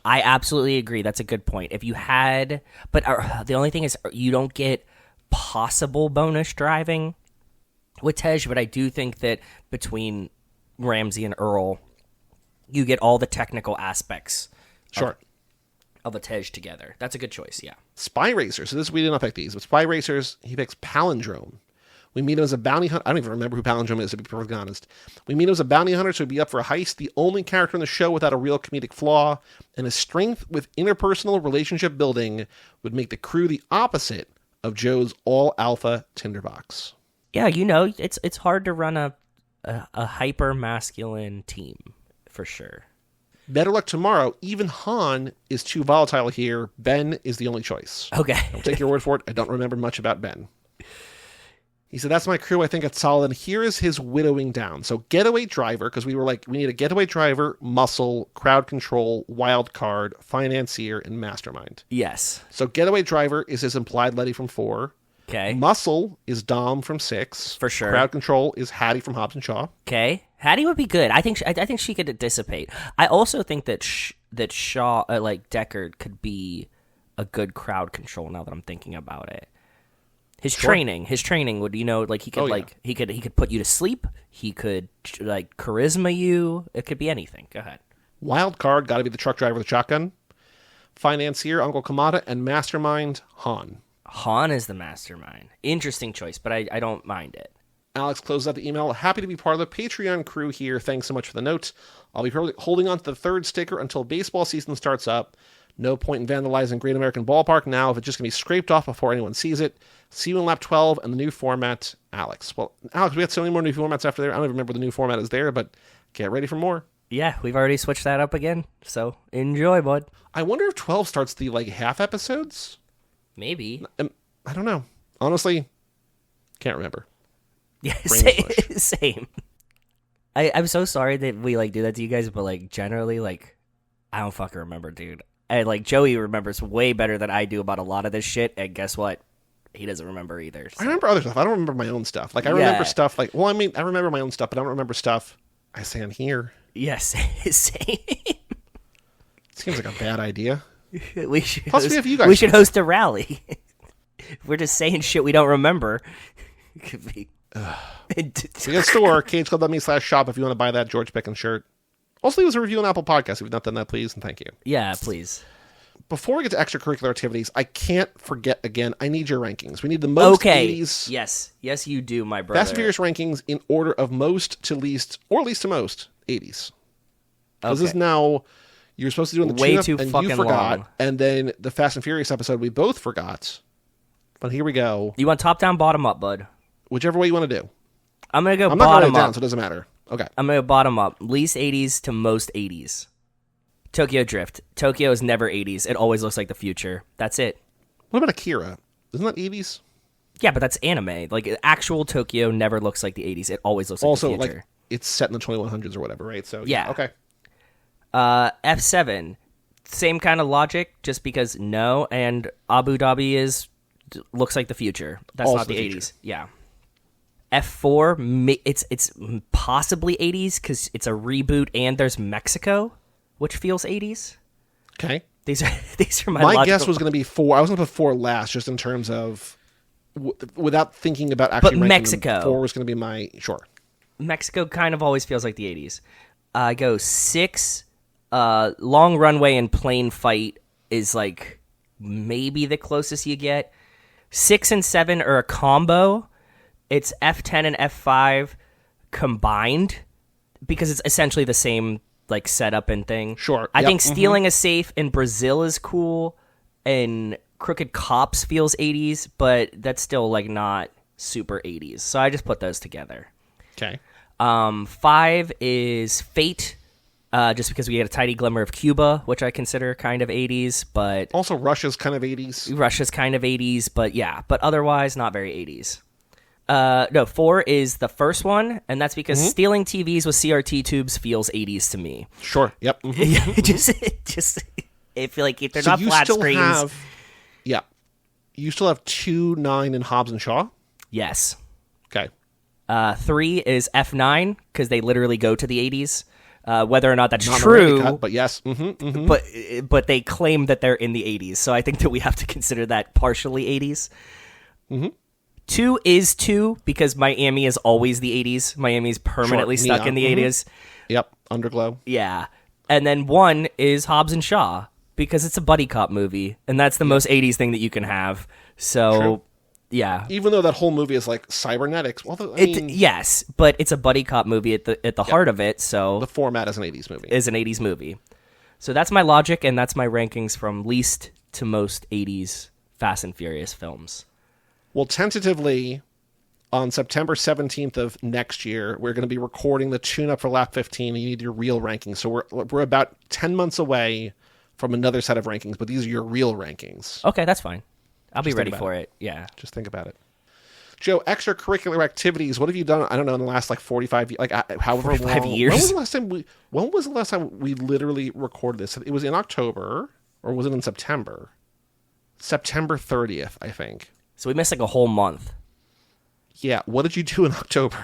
I absolutely agree. That's a good point. If you had, but the only thing is you don't get possible bonus driving with Tej, but I do think that between Ramsey and Earl, you get all the technical aspects of a Tej together. That's a good choice, yeah. Spy Racers. So we did not pick these, but Spy Racers, he picks Palindrome. We meet him as a bounty hunter. I don't even remember who Palindrome is, to be perfectly honest. We meet him as a bounty hunter, so he'd be up for a heist. The only character in the show without a real comedic flaw, and his strength with interpersonal relationship building would make the crew the opposite of Joe's all-alpha tinderbox. Yeah, it's hard to run a hyper masculine team for sure. Better luck tomorrow. Even Han is too volatile here. Ben is the only choice. Okay. I'll take your word for it. I don't remember much about Ben. He said, that's my crew. I think it's solid. And here is his widowing down. So getaway driver, because we were like, we need a getaway driver, muscle, crowd control, wild card, financier, and mastermind. Yes. So getaway driver is his implied Letty from 4. Okay. Muscle is Dom from 6. For sure. Crowd control is Hattie from Hobbs and Shaw. Okay. Hattie would be good. I think she could dissipate. I also think that Shaw, Deckard, could be a good crowd control now that I'm thinking about it. His training would, he could he could put you to sleep. He could charisma you. It could be anything. Go ahead. Wild card got to be the truck driver with the shotgun. Financier, Uncle Kamada, and Mastermind, Han. Han is the mastermind. Interesting choice, but I don't mind it. Alex closes out the email. Happy to be part of the Patreon crew here. Thanks so much for the note. I'll be holding on to the third sticker until baseball season starts up. No point in vandalizing Great American Ballpark now if it's just going to be scraped off before anyone sees it. See you in lap 12 and the new format, Alex. Well, Alex, we got so many more new formats after there. I don't even remember what the new format is there, but get ready for more. Yeah, we've already switched that up again, so enjoy, bud. I wonder if 12 starts the half episodes? Maybe. I don't know. Honestly, can't remember. Yeah, same. I'm so sorry that we do that to you guys, but generally I don't fucking remember, dude. And Joey remembers way better than I do about a lot of this shit, and guess what? He doesn't remember either. So. I remember other stuff. I don't remember my own stuff. I remember stuff I remember my own stuff, but I don't remember stuff I say on here. Yes, same. Seems like a bad idea. We should Plus, we have you guys. We should host a rally. We're just saying shit we don't remember. It could be. We got a store, cageclub.me/shop if you want to buy that George Pickens shirt. Also, leave us a review on Apple Podcasts if you've not done that, please, and thank you. Yeah, please. Before we get to extracurricular activities, I can't forget again, I need your rankings. We need the most 80s. Yes, you do, my brother. Fast and Furious rankings in order of most to least, or least to most, 80s. Because this is now, you're supposed to do in the way tune-up, too and fucking you forgot. long. And then the Fast and Furious episode, we both forgot. But here we go. You want top down, bottom up, bud? Whichever way you want to do. I'm going to go I'm bottom not going to write it up. down, so it doesn't matter. Okay. I'm going to go bottom up. Least 80s to most 80s. Tokyo Drift. Tokyo is never 80s. It always looks like the future. That's it. What about Akira? Isn't that 80s? Yeah, but that's anime. Actual Tokyo never looks like the 80s. It always looks like the future. Also, it's set in the 2100s or whatever, right? So yeah. Okay. F7. Same kind of logic, just because no, and Abu Dhabi looks like the future. That's Also not the the 80s. Yeah. F4, it's possibly 80s because it's a reboot and there's Mexico, which feels 80s. Okay. These are my My logical... guess was going to be 4. I was going to put 4 last, just in terms of without thinking about actually. But ranking Mexico. them, 4 was going to be my Mexico kind of always feels like the 80s. I go 6. Long runway and plane fight is maybe the closest you get. 6 and 7 are a combo. It's F10 and F5 combined because it's essentially the same setup and thing. Sure. I Yep. think Stealing a Safe in Brazil is cool, and Crooked Cops feels 80s, but that's still not super 80s. So I just put those together. Okay. 5 is Fate, just because we get a tiny glimmer of Cuba, which I consider kind of 80s, but Also, Russia's kind of 80s. Russia's kind of 80s, but otherwise not very 80s. No, 4 is the first one, and that's because stealing TVs with CRT tubes feels 80s to me. Sure. Yep. Yeah, just if if they're not you flat still screens. have. Yeah. You still have 2, 9, and Hobbs and Shaw. Yes. Okay. 3 is F9 because they literally go to the 80s. Whether or not that's Not true, cut, but yes. but they claim that they're in the 80s, so I think that we have to consider that partially 80s. 2 is 2 because Miami is always the 80s. Miami's permanently Sure, stuck in the 80s. Yep. Underglow. Yeah. And then 1 is Hobbs and Shaw because it's a buddy cop movie, and that's the most 80s thing that you can have. So, True. yeah. Even though that whole movie is cybernetics. Well, Yes, but it's a buddy cop movie at the heart of it, so the format is an 80s movie. is an 80s movie. So that's my logic, and that's my rankings from least to most 80s Fast and Furious films. Well, tentatively, on September 17th of next year, we're going to be recording the tune-up for Lap 15, and you need your real rankings. So we're about 10 months away from another set of rankings, but these are your real rankings. Okay, that's fine. I'll be Just ready think for about it. Yeah. Just think about it. Joe, extracurricular activities, what have you done, I don't know, in the last 45, however 45 long. years? When was the last time we literally recorded this? It was in October, or was it in September? September 30th, I think. So we missed a whole month. Yeah, what did you do in October?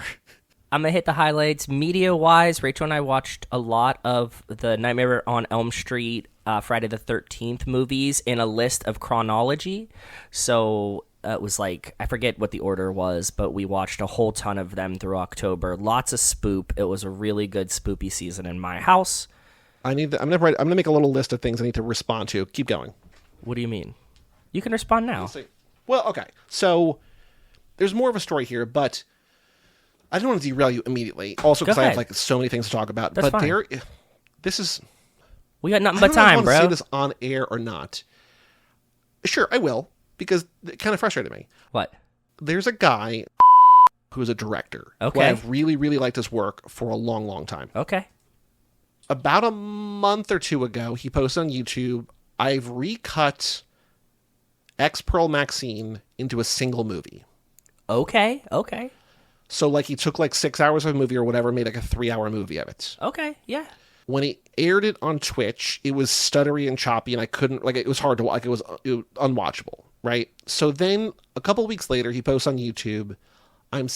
I'm going to hit the highlights. Media-wise, Rachel and I watched a lot of the Nightmare on Elm Street, Friday the 13th movies in a list of chronology. So it was I forget what the order was, but we watched a whole ton of them through October. Lots of spoop. It was a really good spoopy season in my house. I'm gonna make a little list of things I need to respond to. Keep going. What do you mean? You can respond now. Well, okay. So there's more of a story here, but I don't want to derail you immediately. Also, because I have like so many things to talk about. That's but fine. This is. We got nothing I but don't know if I time, want to bro. say this on air or not. Sure, I will, because it kind of frustrated me. What? There's a guy who is a director. Okay. Who I've really, really liked his work for a long, long time. Okay. About a month or two ago, he posted on YouTube, I've recut X Pearl Maxine into a single movie. Okay. Okay. So, like, he took, like, 6 hours of a movie or whatever, made, like, a 3-hour movie of it. Okay. Yeah. When he aired it on Twitch, it was stuttery and choppy, and I couldn't, like, it was hard to watch. Like, it was unwatchable, right? So then, a couple of weeks later, he posts on YouTube, I'm not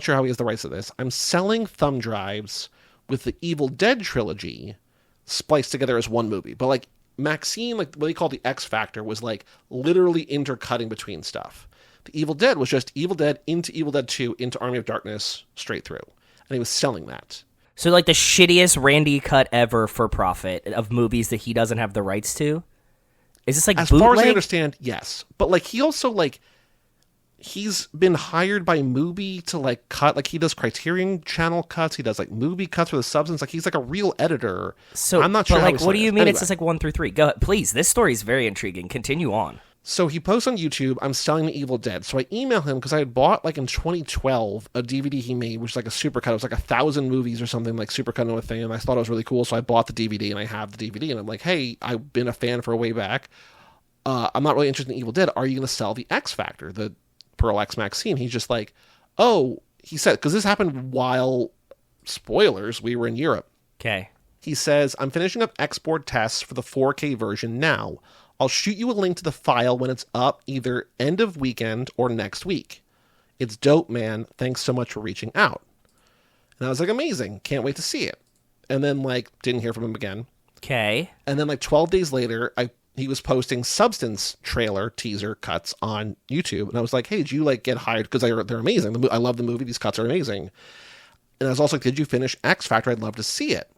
sure how he has the rights to this, I'm selling thumb drives with the Evil Dead trilogy spliced together as one movie. But, like, Maxine, like, what he called the X Factor, was, like, literally intercutting between stuff. The Evil Dead was just Evil Dead into Evil Dead 2 into Army of Darkness straight through. And he was selling that. So, like, the shittiest Randy cut ever for profit of movies that he doesn't have the rights to? Is this, like, As bootleg? far as I understand, yes. But, like, he also, like, he's been hired by Mubi to, like, cut. Like, he does Criterion Channel cuts. He does, like, movie cuts for the substance. Like, he's, like, a real editor. So, I'm not sure but, how like, he what do you started. mean Anyway. it's just, like, 1 through 3? Go ahead. Please, this story is very intriguing. Continue on. So he posts on YouTube, I'm selling the Evil Dead. So I email him because I had bought, like, in 2012, a DVD he made, which is like a supercut. It was like 1,000 movies or something, like supercut into a thing. And I thought it was really cool. So I bought the DVD and I have the DVD. And I'm like, hey, I've been a fan for a way back. I'm not really interested in Evil Dead. Are you going to sell the X Factor, the Pearl X Maxine? He's just like, oh, he said, because this happened while, spoilers, we were in Europe. Okay. He says, I'm finishing up export tests for the 4K version now. I'll shoot you a link to the file when it's up either end of weekend or next week. It's dope, man. Thanks so much for reaching out. And I was like, amazing. Can't wait to see it. And then, like, didn't hear from him again. Okay. And then, like, 12 days later, he was posting Substance trailer teaser cuts on YouTube. And I was like, hey, did you, like, get hired? Because they're amazing. I love the movie. These cuts are amazing. And I was also like, did you finish X Factor? I'd love to see it.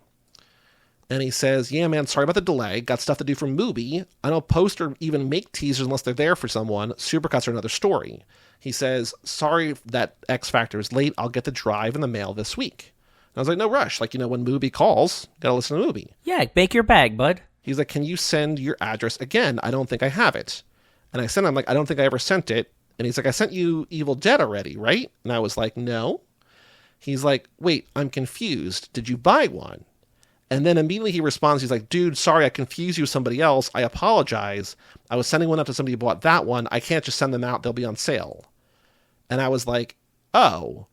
And he says, yeah, man, sorry about the delay. Got stuff to do for Mubi. I don't post or even make teasers unless they're there for someone. Supercuts are another story. He says, sorry that X Factor is late. I'll get the drive in the mail this week. And I was like, no rush. Like, when Mubi calls, gotta listen to Mubi. Yeah, bake your bag, bud. He's like, can you send your address again? I don't think I have it. And I sent him, like, I don't think I ever sent it. And he's like, I sent you Evil Dead already, right? And I was like, no. He's like, wait, I'm confused. Did you buy one? And then immediately he responds, he's like, dude, sorry, I confused you with somebody else. I apologize. I was sending one out to somebody who bought that one. I can't just send them out. They'll be on sale. And I was like, oh,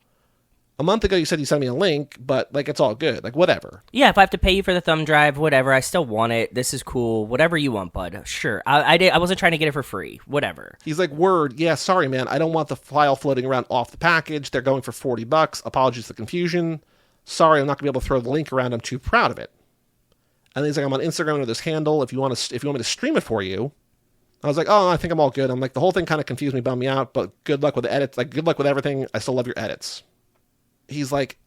a month ago you said you sent me a link, but, like, it's all good. Like, whatever. Yeah, if I have to pay you for the thumb drive, whatever, I still want it. This is cool. Whatever you want, bud. Sure. I wasn't trying to get it for free. Whatever. He's like, word, yeah, sorry, man. I don't want the file floating around off the package. They're going for $40. Apologies for the confusion. Sorry, I'm not going to be able to throw the link around. I'm too proud of it. And he's like, I'm on Instagram under this handle. If you want me to stream it for you. I was like, oh, I think I'm all good. I'm like, the whole thing kind of confused me, bummed me out, but good luck with the edits. Like, good luck with everything. I still love your edits. He's like,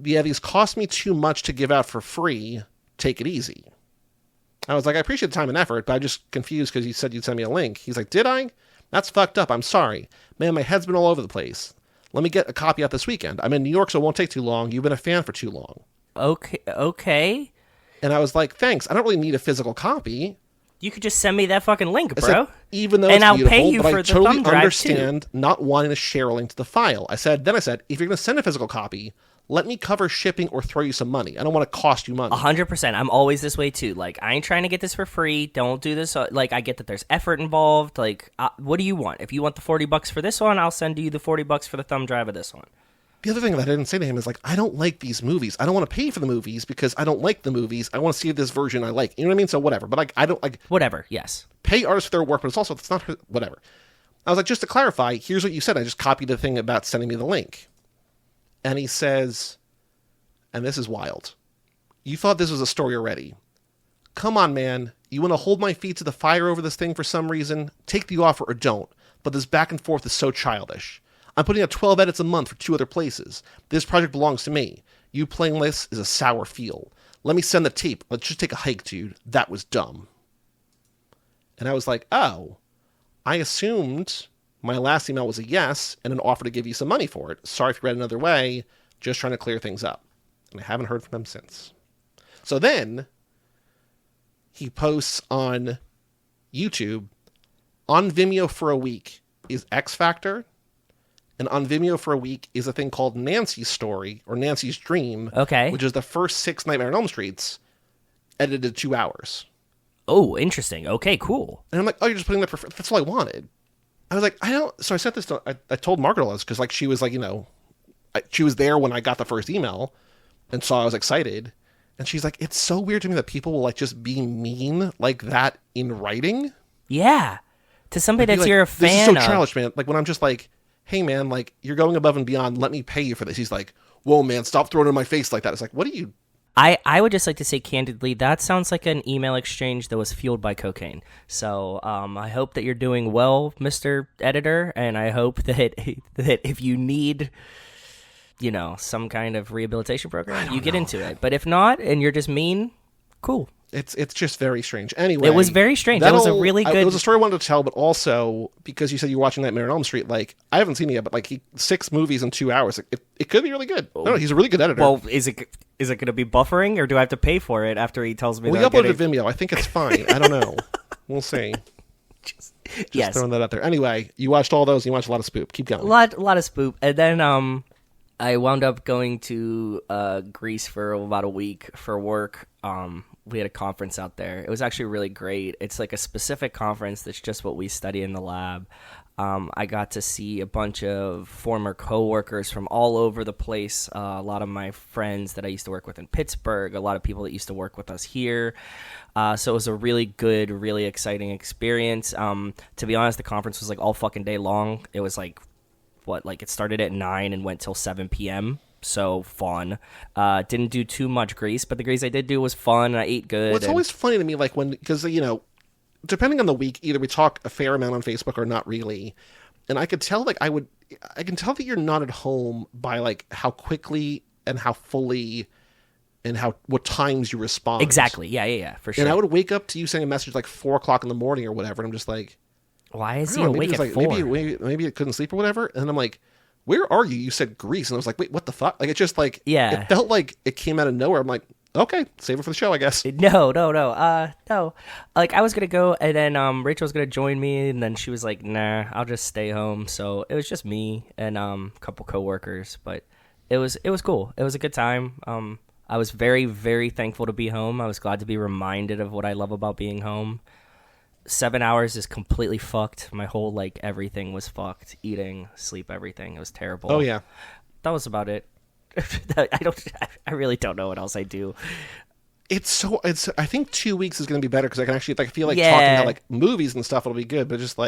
yeah, these cost me too much to give out for free. Take it easy. I was like, I appreciate the time and effort, but I'm just confused because you said you'd send me a link. He's like, did I? That's fucked up. I'm sorry. Man, my head's been all over the place. Let me get a copy out this weekend. I'm in New York, so it won't take too long. You've been a fan for too long. Okay. And I was like, thanks. I don't really need a physical copy. You could just send me that fucking link, bro. Said, even though and it's I'll beautiful, pay you but for I the totally thumb drive understand too. not wanting to share a link to the file. Then I said, if you're going to send a physical copy, let me cover shipping or throw you some money. I don't want to cost you money. 100%. I'm always this way too. Like, I ain't trying to get this for free. Don't do this. Like, I get that there's effort involved. Like, what do you want? If you want the $40 for this one, I'll send you the $40 for the thumb drive of this one. The other thing that I didn't say to him is, like, I don't like these movies. I don't want to pay for the movies because I don't like the movies. I want to see this version I like. You know what I mean? So whatever. But, like, I don't, like... Whatever, yes. Pay artists for their work, but it's also, it's not... Whatever. I was like, just to clarify, here's what you said. I just copied the thing about sending me the link. And he says, and this is wild, you thought this was a story already. Come on, man. You want to hold my feet to the fire over this thing for some reason? Take the offer or don't. But this back and forth is so childish. I'm putting out 12 edits a month for 2 other places. This project belongs to me. You playing this is a sour feel. Let me send the tape. Let's just take a hike, dude. That was dumb. And I was like, oh, I assumed my last email was a yes and an offer to give you some money for it. Sorry if you read another way. Just trying to clear things up. And I haven't heard from him since. So then he posts on YouTube, on Vimeo for a week is X Factor. And on Vimeo for a week is a thing called Nancy's Story or Nancy's Dream. Okay. Which is the first 6 Nightmare on Elm Streets edited 2 hours. Oh, interesting. Okay, cool. And I'm like, oh, you're just putting that for... That's all I wanted. I was like, I don't... So I sent this to... I told Margaret all this because like she was like, you know... she was there when I got the first email and saw I was excited. And she's like, it's so weird to me that people will like just be mean like that in writing. Yeah. To somebody that like, you're a fan this is so of. childish, man. Like when I'm just like, hey man, like you're going above and beyond. Let me pay you for this. He's like, whoa man, stop throwing it in my face like that. It's like, what are you... I would just like to say candidly, that sounds like an email exchange that was fueled by cocaine. So I hope that you're doing well, Mr. Editor, and I hope that if you need, you know, some kind of rehabilitation program, you get into it. But if not, and you're just mean, cool. It's just very strange. Anyway, it was very strange. It was a really good... It was a story I wanted to tell, but also because you said you're watching Nightmare on Elm Street, like I haven't seen it yet, but like 6 movies in 2 hours, it could be really good. No, he's a really good editor. Well, is it going to be buffering, or do I have to pay for it after he tells me? We uploaded to Vimeo. I think it's fine. I don't know. We'll see. Just yes. Throwing that out there. Anyway, you watched all those. And you watched a lot of Spoop. Keep going. A lot of Spoop, and then I wound up going to Greece for about a week for work. We had a conference out there. It was actually really great. It's like a specific conference that's just what we study in the lab. I got to see a bunch of former coworkers from all over the place. A lot of my friends that I used to work with in Pittsburgh, a lot of people that used to work with us here. So it was a really good, really exciting experience. To be honest, the conference was like all fucking day long. It was like, it started at 9 and went till 7 p.m. So fun. Didn't do too much Grease, but the Grease I did do was fun. I ate good. Well, it's always funny to me, like because you know, depending on the week, either we talk a fair amount on Facebook or not really. And I could tell, I can tell that you're not at home by like how quickly and how fully and what times you respond. Exactly. Yeah, for sure. And I would wake up to you saying a message like 4 o'clock in the morning or whatever, and I'm just like, why is he awake at 4? Maybe it couldn't sleep or whatever. And I'm like, where are you? You said Greece. And I was like, wait, what the fuck? Like, it just like, yeah. It felt like it came out of nowhere. I'm like, okay, save it for the show, I guess. No. No. Like, I was going to go, and then Rachel was going to join me, and then she was like, nah, I'll just stay home. So it was just me and a couple coworkers, but it was cool. It was a good time. I was very, very thankful to be home. I was glad to be reminded of what I love about being home. 7 hours is completely fucked. My whole, everything was fucked. Eating, sleep, everything. It was terrible. Oh, yeah. That was about it. I really don't know what else I do. I think 2 weeks is going to be better because I can actually, feel like yeah. talking about, movies and stuff will be good, but just,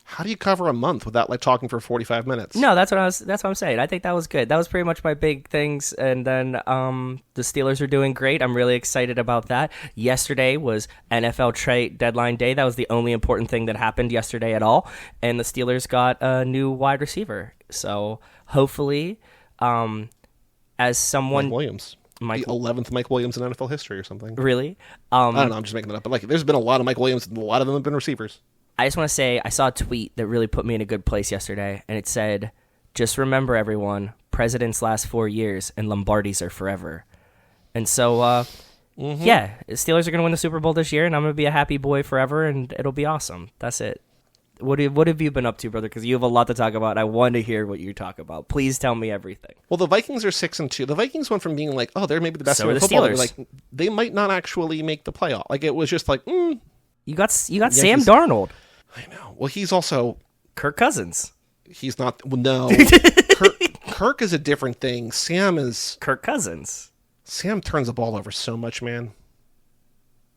how do you cover a month without, talking for 45 minutes? No, that's what I'm saying. I think that was good. That was pretty much my big things, and then the Steelers are doing great. I'm really excited about that. Yesterday was NFL trade deadline day. That was the only important thing that happened yesterday at all, and the Steelers got a new wide receiver. So, hopefully, as someone... Mike Williams. The 11th Mike Williams in NFL history or something. Really? I don't know. I'm just making that up. But, there's been a lot of Mike Williams, and a lot of them have been receivers. I just want to say I saw a tweet that really put me in a good place yesterday, and it said, just remember, everyone, presidents last 4 years, and Lombardis are forever. And so, yeah, Steelers are going to win the Super Bowl this year, and I'm going to be a happy boy forever, and it'll be awesome. That's it. What have you been up to, brother? Because you have a lot to talk about, and I want to hear what you talk about. Please tell me everything. Well, the Vikings are 6-2. The Vikings went from being they're maybe the best so team in in football. Steelers. They might not actually make the playoff. It was just You got Sam Darnold. I know. Well, he's also Kirk Cousins. He's not. Well, no. Kirk is a different thing. Sam is Kirk Cousins. Sam turns the ball over so much, man.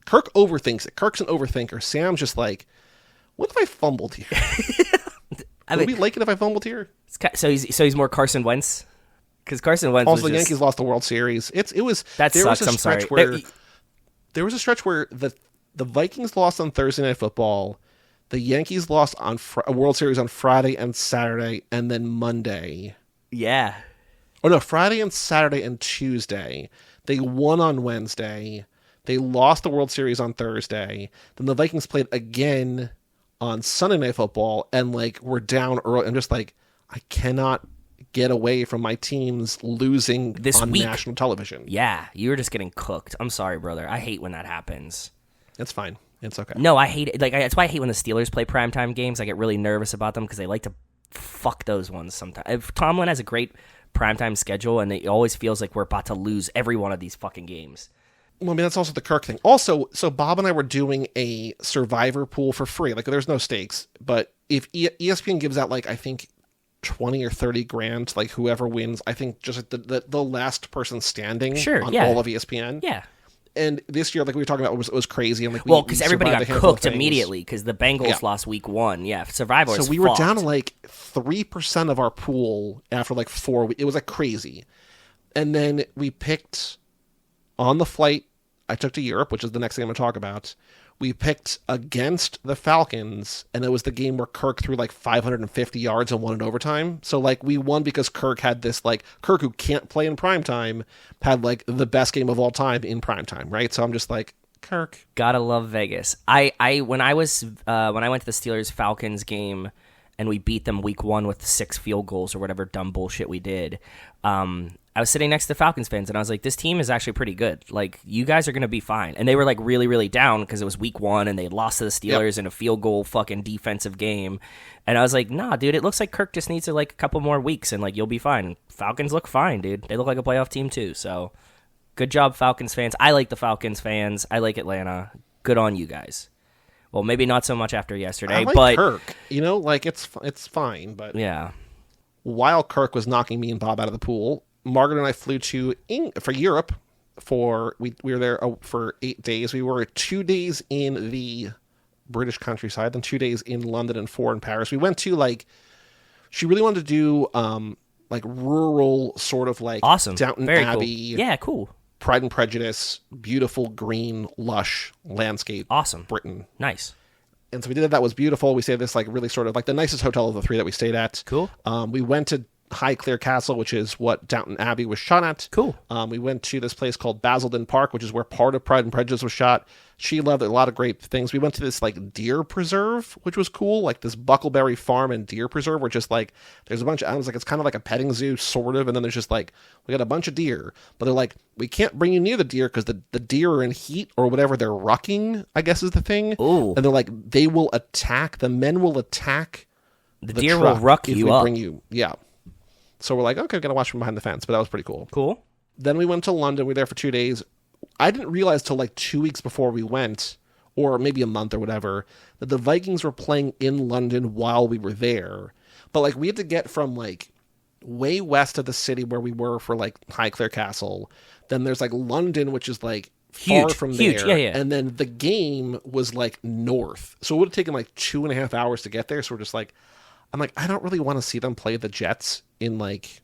Kirk overthinks it. Kirk's an overthinker. Sam's just what if I fumbled here? Would we like it if I fumbled here? So he's more Carson Wentz. Because Carson Wentz also was the Yankees lost the World Series. That sucks. I'm sorry. There was a stretch where the Vikings lost on Thursday Night Football. The Yankees lost on a World Series on Friday and Saturday, and then Monday. Yeah. Or no, Friday and Saturday and Tuesday. They won on Wednesday. They lost the World Series on Thursday. Then the Vikings played again on Sunday Night Football, and like we're down early. I'm just like, I cannot get away from my teams losing This on week. national television. Yeah, you were just getting cooked. I'm sorry, brother. I hate when that happens. It's fine. It's okay. No, I hate it. Like that's why I hate when the Steelers play primetime games. I get really nervous about them because they like to fuck those ones sometimes. If Tomlin has a great primetime schedule, and it always feels like we're about to lose every one of these fucking games. Well, I mean, that's also the Kirk thing. Also, so Bob and I were doing a survivor pool for free. Like, there's no stakes. But if ESPN gives out, like, I think 20 or 30 grand to, like, whoever wins, I think just like the last person standing on all of ESPN. Yeah. And this year, like we were talking about, it was crazy. And like, because everybody got cooked immediately because the Bengals lost week 1. Yeah, Survivor. So we were down to like 3% of our pool after like 4 weeks. It was like crazy. And then we picked on the flight I took to Europe, which is the next thing I'm going to talk about. We picked against the Falcons, and it was the game where Kirk threw like 550 yards and won in overtime. So like we won because Kirk had this, like, Kirk, who can't play in primetime, had like the best game of all time in primetime, right? So I'm just like, Kirk. Gotta love Vegas. When I went to the Steelers Falcons game and we beat them week 1 with 6 field goals or whatever dumb bullshit we did, I was sitting next to Falcons fans, and I was like, this team is actually pretty good. Like, you guys are going to be fine. And they were, like, really, really down because it was week 1, and they had lost to the Steelers in a field goal fucking defensive game. And I was like, nah, dude, it looks like Kirk just needs to, like, a couple more weeks, and, like, you'll be fine. Falcons look fine, dude. They look like a playoff team, too. So, good job, Falcons fans. I like the Falcons fans. I like Atlanta. Good on you guys. Well, maybe not so much after yesterday, I like but Kirk. You know, like, it's fine, but... Yeah. While Kirk was knocking me and Bob out of the pool, Margaret and I flew for Europe. We were there for 8 days. We were 2 days in the British countryside, then 2 days in London and 4 in Paris. We went to, like, she really wanted to do like rural sort of like awesome, Downton very Abbey, cool. Yeah, cool. Pride and Prejudice, beautiful green lush landscape, awesome, Britain, nice. And so we did that. That was beautiful. We stayed at this like really sort of like the nicest hotel of the 3 that we stayed at. Cool. We went to Highclere Castle, which is what Downton Abbey was shot at. Cool. We went to this place called Basildon Park, which is where part of Pride and Prejudice was shot. She loved it. A lot of great things. We went to this like deer preserve, which was cool, like this Buckleberry Farm and Deer Preserve, where just like there's a bunch of animals. Like it's kind of like a petting zoo, sort of. And then there's just like we got a bunch of deer, but they're like, we can't bring you near the deer because the deer are in heat or whatever. They're rucking, I guess is the thing. Ooh. And they're like, they will attack. The men will attack. The deer will ruck you up. Bring you, yeah. So we're like, okay, gotta watch from behind the fence, but that was pretty cool. Cool. Then we went to London. We were there for 2 days. I didn't realize till like 2 weeks before we went, or maybe a month or whatever, that the Vikings were playing in London while we were there. But like we had to get from like way west of the city where we were for like Highclere Castle. Then there's like London, which is like far from there. Yeah. And then the game was like north. So it would have taken like 2.5 hours to get there. So we're just like, I'm like, I don't really want to see them play the Jets in like,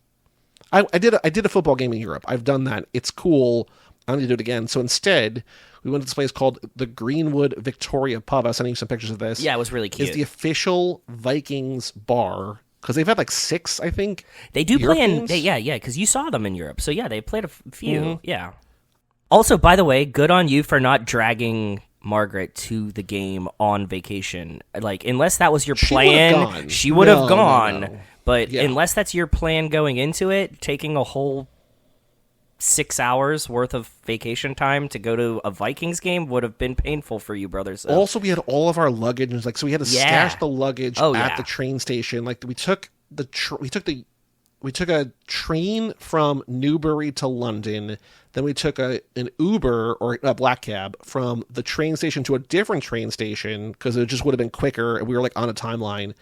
I did a football game in Europe. I've done that. It's cool. I need to do it again. So instead, we went to this place called the Greenwood Victoria Pub. I was sending you some pictures of this. Yeah, it was really cute. It's the official Vikings bar because they've had like 6, I think. They do play in, because you saw them in Europe. So yeah, they played a few. Mm-hmm. Yeah. Also, by the way, good on you for not dragging Margaret to the game on vacation. Like, unless that was your plan, she would have gone. No. But unless that's your plan going into it, taking a whole 6 hours worth of vacation time to go to a Vikings game would have been painful for you, brother. So. Also, we had all of our luggage, and like, so we had to stash the luggage at the train station. Like, we took a train from Newbury to London. Then we took an Uber or a black cab from the train station to a different train station because it just would have been quicker. And we were like on a timeline.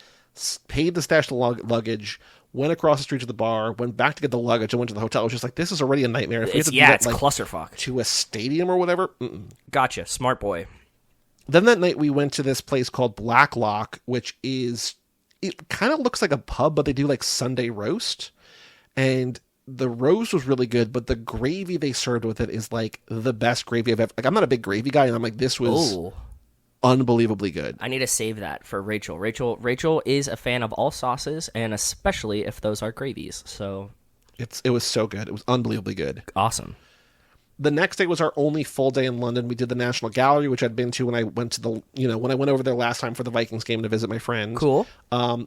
Paid to stash the luggage. Went across the street to the bar. Went back to get the luggage and went to the hotel. It was just like, this is already a nightmare. If we it's clusterfuck. To a stadium or whatever. Gotcha, smart boy. Then that night we went to this place called Blacklock, which is, it kind of looks like a pub, but they do like Sunday roast. And the roast was really good, but the gravy they served with it is like the best gravy I've ever. Like, I'm not a big gravy guy, and I'm like, this was unbelievably good. I need to save that for Rachel. Rachel is a fan of all sauces, and especially if those are gravies. So It was so good. It was unbelievably good. Awesome. The next day was our only full day in London. We did the National Gallery, which I'd been to when I went to when I went over there last time for the Vikings game to visit my friends. Cool.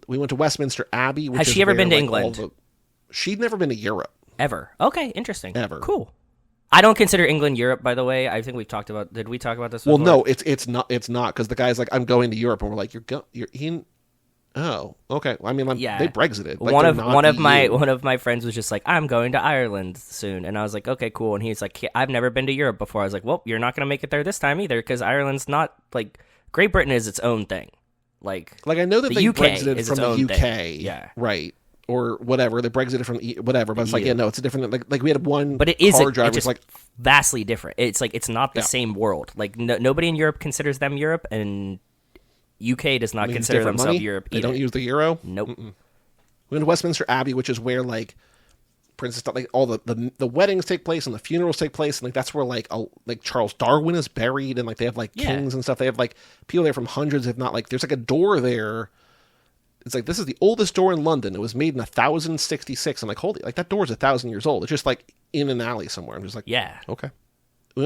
We went to Westminster Abbey. Which Has is she ever been to like, England? She'd never been to Europe. Ever. Okay, interesting. Ever. Cool. I don't consider England Europe, by the way. I think we've talked about. Did we talk about this? Well, before? no, it's not because the guy's like, I'm going to Europe, and we're like, you're in. Oh, okay. Well, I mean, Yeah. they Brexited. Like, one of EU. my friends was just like, I'm going to Ireland soon, and I was like, okay, cool. And he's like, I've never been to Europe before. I was like, well, you're not going to make it there this time either, because Ireland's not like Great Britain is its own thing. Like I know that the they UK Brexited is from its the own UK, thing. Yeah, right, or whatever. They Brexited from whatever, but it's like, EU. yeah, no, it's a different. Like we had one, but it is car driver it's just was like, vastly different. It's like it's not the same world. Like nobody in Europe considers them Europe, and UK does not it's consider different themselves money. Europe They either. don't use the euro. Nope. We went to Westminster Abbey, which is where like Princess, like all the weddings take place and the funerals take place, and like that's where like Charles Darwin is buried, and like they have like kings and stuff. They have like people there from hundreds, if not like there's like a door there. It's like, this is the oldest door in London. It was made in 1066. I'm like, holy, like that door is 1,000 years old. It's just like in an alley somewhere. I'm just like, Yeah. okay. We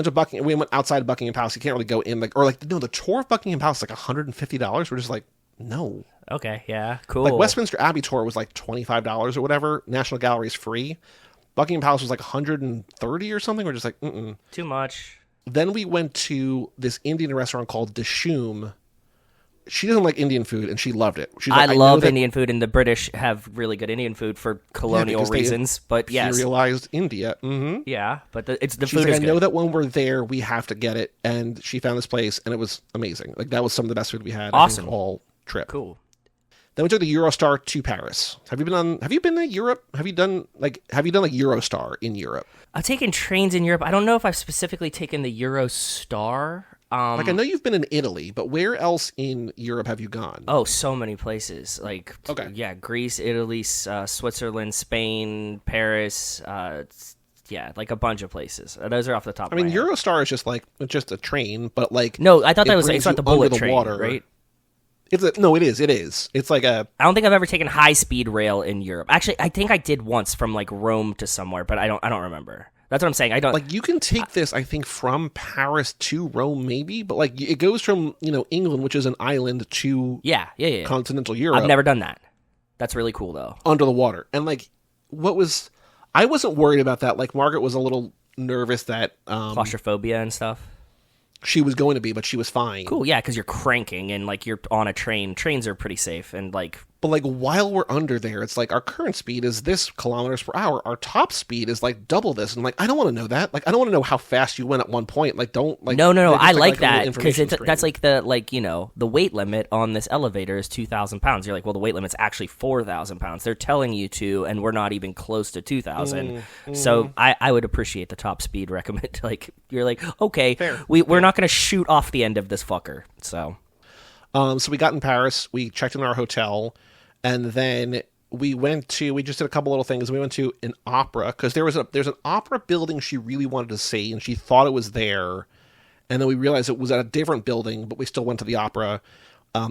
went outside of Buckingham Palace. You can't really go in, like, or like, no, the tour of Buckingham Palace is like $150. We're just like, no. Okay. Yeah. Cool. Like Westminster Abbey tour was like $25 or whatever. National Gallery is free. Buckingham Palace was like 130 or something. We're just like, Too much. Then we went to this Indian restaurant called Dishoom. She doesn't like Indian food, and she loved it. She's like, I love Indian food, and the British have really good Indian food for colonial because they reasons. But yes, imperialized India. Mm-hmm. yeah. But the She's food like, is I good. know that when we're there, we have to get it. And she found this place, and it was amazing. Like, that was some of the best food we had. Awesome. I think, all trip. Cool. Then we took the Eurostar to Paris. Have you been to Europe? Have you done Eurostar in Europe? I've taken trains in Europe. I don't know if I've specifically taken the Eurostar. Like, I know you've been in Italy, but where else in Europe have you gone? Oh, so many places. Like, Okay. yeah, Greece, Italy, Switzerland, Spain, Paris. Yeah, like a bunch of places. Those are off the top. I of mean, my head. Eurostar is just like a train, but like No, I thought it that was brings it's not you the bullet under the train, water. right? It is. It's like a. I don't think I've ever taken high speed rail in Europe. Actually, I think I did once from like Rome to somewhere, but I don't remember. That's what I'm saying. I don't Like, you can take this, I think, from Paris to Rome, maybe, but like it goes from England, which is an island, to Yeah. continental Europe. I've never done that. That's really cool though. Under the water, and like, I wasn't worried about that. Like, Margaret was a little nervous that Claustrophobia and stuff. she was going to be, but she was fine. Cool, yeah, because you're cranking and like you're on a train. Trains are pretty safe and like. But like, while we're under there, it's like our current speed is this kilometers per hour. Our top speed is like double this, and like, I don't want to know that. Like, I don't want to know how fast you went at one point. Like, don't like. No. they just I took, like a that little because information that's stream. like the weight limit on this elevator is 2,000 pounds. You're like, well, the weight limit's actually 4,000 pounds. They're telling you to, and we're not even close to 2,000. So I would appreciate the top speed recommend. Like, you're like, okay, Fair. we're not going to shoot off the end of this fucker. So So we got in Paris, we checked in our hotel, and then we just did a couple little things. We went to an opera, because there's an opera building she really wanted to see, and she thought it was there, and then we realized it was at a different building, but we still went to the opera.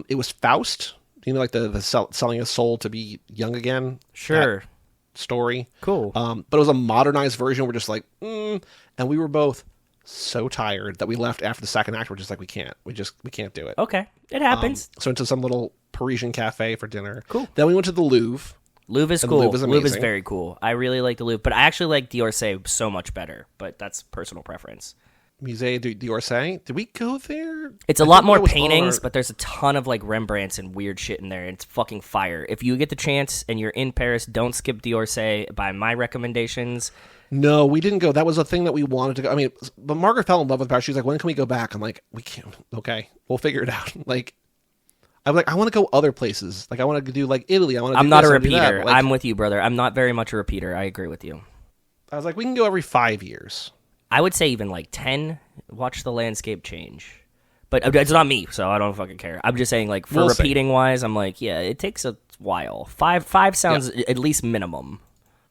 It was Faust, like the selling his soul to be young again. sure, that story. cool. But it was a modernized version. We're just like, and we were both so tired that we left after the second act. We're just like, we can't do it. Okay, it happens. So into some little Parisian cafe for dinner. Cool. Then we went to the Louvre. Louvre is and cool. Louvre is Louvre is amazing. very cool. I really like the Louvre, but I actually like d'Orsay so much better. But that's personal preference. Musée d'Orsay. Did we go there? It's a I lot think more that was on paintings, our- but there's a ton of like Rembrandts and weird shit in there, and it's fucking fire. If you get the chance and you're in Paris, don't skip d'Orsay by my recommendations. No, we didn't go. That was a thing that we wanted to go. I mean, but Margaret fell in love with Paris. She's like, when can we go back? I'm like, we can't. Okay, we'll figure it out. Like, I'm like, I want to go other places. Like, I want to do like Italy. I want to. I'm not a this, I wanna do that. repeater. Like, I'm with you, brother. I'm not very much a repeater. I agree with you. I was like, we can go every 5 years. I would say even like 10. Watch the landscape change. But it's not me, so I don't fucking care. I'm just saying, like, for We'll see. repeating wise, I'm like, yeah, it takes a while. Five sounds at least minimum.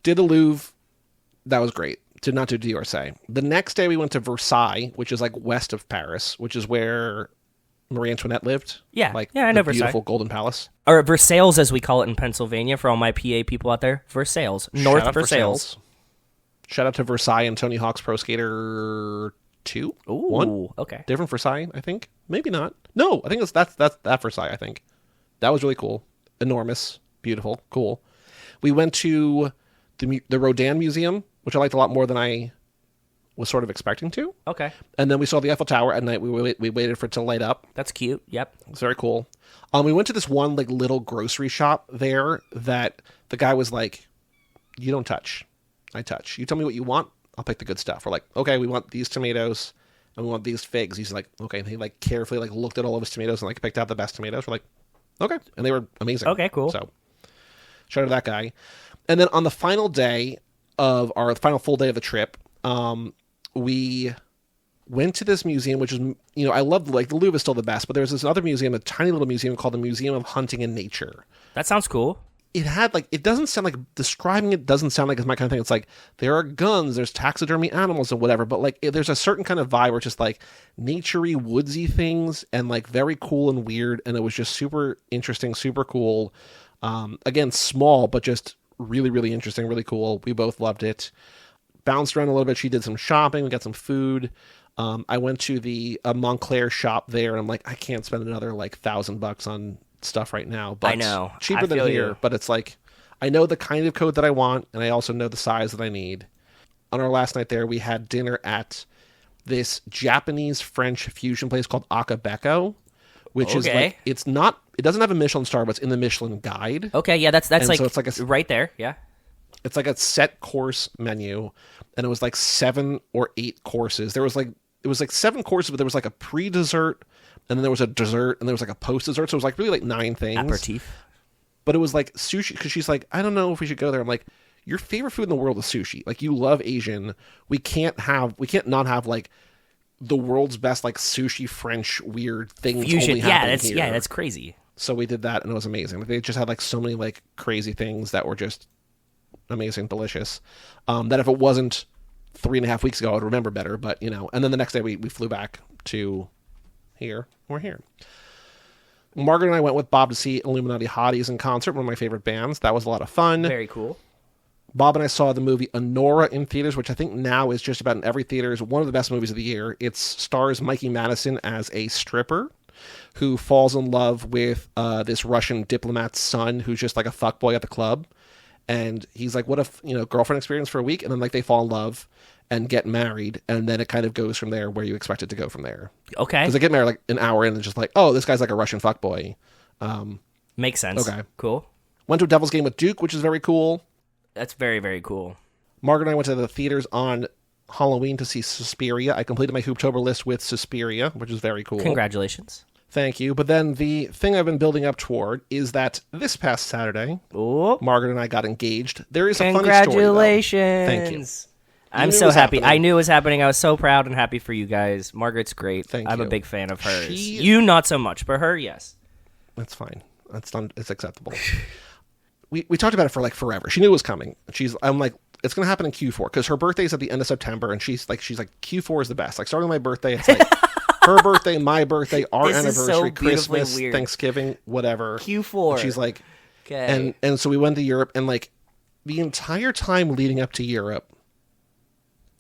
Did the Louvre. That was great. Did not do d'Orsay. The next day we went to Versailles, which is like west of Paris, which is where Marie Antoinette lived. Yeah. Like Yeah, I the know Versailles. beautiful Golden Palace. Or Versailles, as we call it in Pennsylvania, for all my PA people out there. Versailles. North Shout out Versailles. Shout out to Versailles and Tony Hawk's Pro Skater 2? Ooh, 1? okay. Different Versailles, I think. Maybe not. No, I think that's that Versailles, I think. That was really cool. Enormous. Beautiful. Cool. We went to the Rodin Museum, which I liked a lot more than I was sort of expecting to. Okay. And then we saw the Eiffel Tower at night. We waited for it to light up. That's cute. Yep. It's very cool. We went to this one like little grocery shop there that the guy was like, "You don't touch, I touch. You tell me what you want, I'll pick the good stuff." We're like, "Okay, we want these tomatoes and we want these figs." He's like, "Okay." And he like carefully like looked at all of his tomatoes and like picked out the best tomatoes. We're like, "Okay," and they were amazing. Okay, cool. So shout out to that guy. And then on the final day of our final full day of the trip, we went to this museum, which is, you know, I love, like, the Louvre is still the best, but there's this other museum, a tiny little museum called the Museum of Hunting and Nature. That sounds cool. It had, like, it doesn't sound like, describing it doesn't sound like it's my kind of thing. It's like, there are guns, there's taxidermy animals and whatever, but, like, there's a certain kind of vibe where it's just, like, naturey, woodsy things, and, like, very cool and weird, and it was just super interesting, super cool. Again, small, but just really, really interesting, really cool. We both loved it. Bounced around a little bit. She did some shopping. We got some food. I went to the Montclair shop there, and I'm like, I can't spend another like $1,000 on stuff right now. But I know. Cheaper I than feel here, you. but it's like, I know the kind of coat that I want, and I also know the size that I need. On our last night there, we had dinner at this Japanese-French fusion place called Akabeko, which is Okay. like, it's not, it doesn't have a Michelin star, but it's in the Michelin guide. Okay, yeah, that's And like, so it's like right there. Yeah. It's like a set course menu, and it was like 7 or 8 courses. There was like, it was like 7 courses, but there was like a pre-dessert, and then there was a dessert, and there was like a post-dessert. So it was like really like 9 things. Aperitif. But it was like sushi, because she's like, I don't know if we should go there. I'm like, your favorite food in the world is sushi. Like, you love Asian. We can't not have like the world's best like sushi French weird things. Fusion. Only Yeah, happening here. that's crazy. So we did that, and it was amazing. Like, they just had like so many like crazy things that were just amazing, delicious. That if it wasn't 3.5 weeks ago, I would remember better. But you know, and then the next day we flew back to here. We're here. Margaret and I went with Bob to see Illuminati Hotties in concert, one of my favorite bands. That was a lot of fun. Very cool. Bob and I saw the movie Honora in theaters, which I think now is just about in every theater. Is one of the best movies of the year. It stars Mikey Madison as a stripper who falls in love with this Russian diplomat's son, who's just like a fuckboy at the club. And he's like, what if, you know, girlfriend experience for a week? And then like they fall in love and get married. And then it kind of goes from there where you expect it to go from there. Okay. Because they get married like an hour in and just like, oh, this guy's like a Russian fuckboy. Makes sense. Okay. Cool. Went to a Devil's Game with Duke, which is very cool. That's very, very cool. Margaret and I went to the theaters on Halloween to see Suspiria. I completed my Hooptober list with Suspiria, which is very cool. Congratulations. Thank you. But then the thing I've been building up toward is that this past Saturday, Oh, Margaret and I got engaged. There is a funny story, though. congratulations. Thank you. I'm knew it so was happy. happening. I knew it was happening. I was so proud and happy for you guys. Margaret's great. Thank I'm a you. big fan of hers. She- You not so much, but her, yes. That's fine. It's acceptable. we talked about it for like forever. She knew it was coming. I'm like, it's gonna happen in Q4 because her birthday's at the end of September, and she's like Q4 is the best. Like starting my birthday, it's like her birthday, my birthday, our This is so anniversary, beautifully Christmas, weird. Thanksgiving, whatever. Q4. And she's like, Okay. and so we went to Europe, and like the entire time leading up to Europe,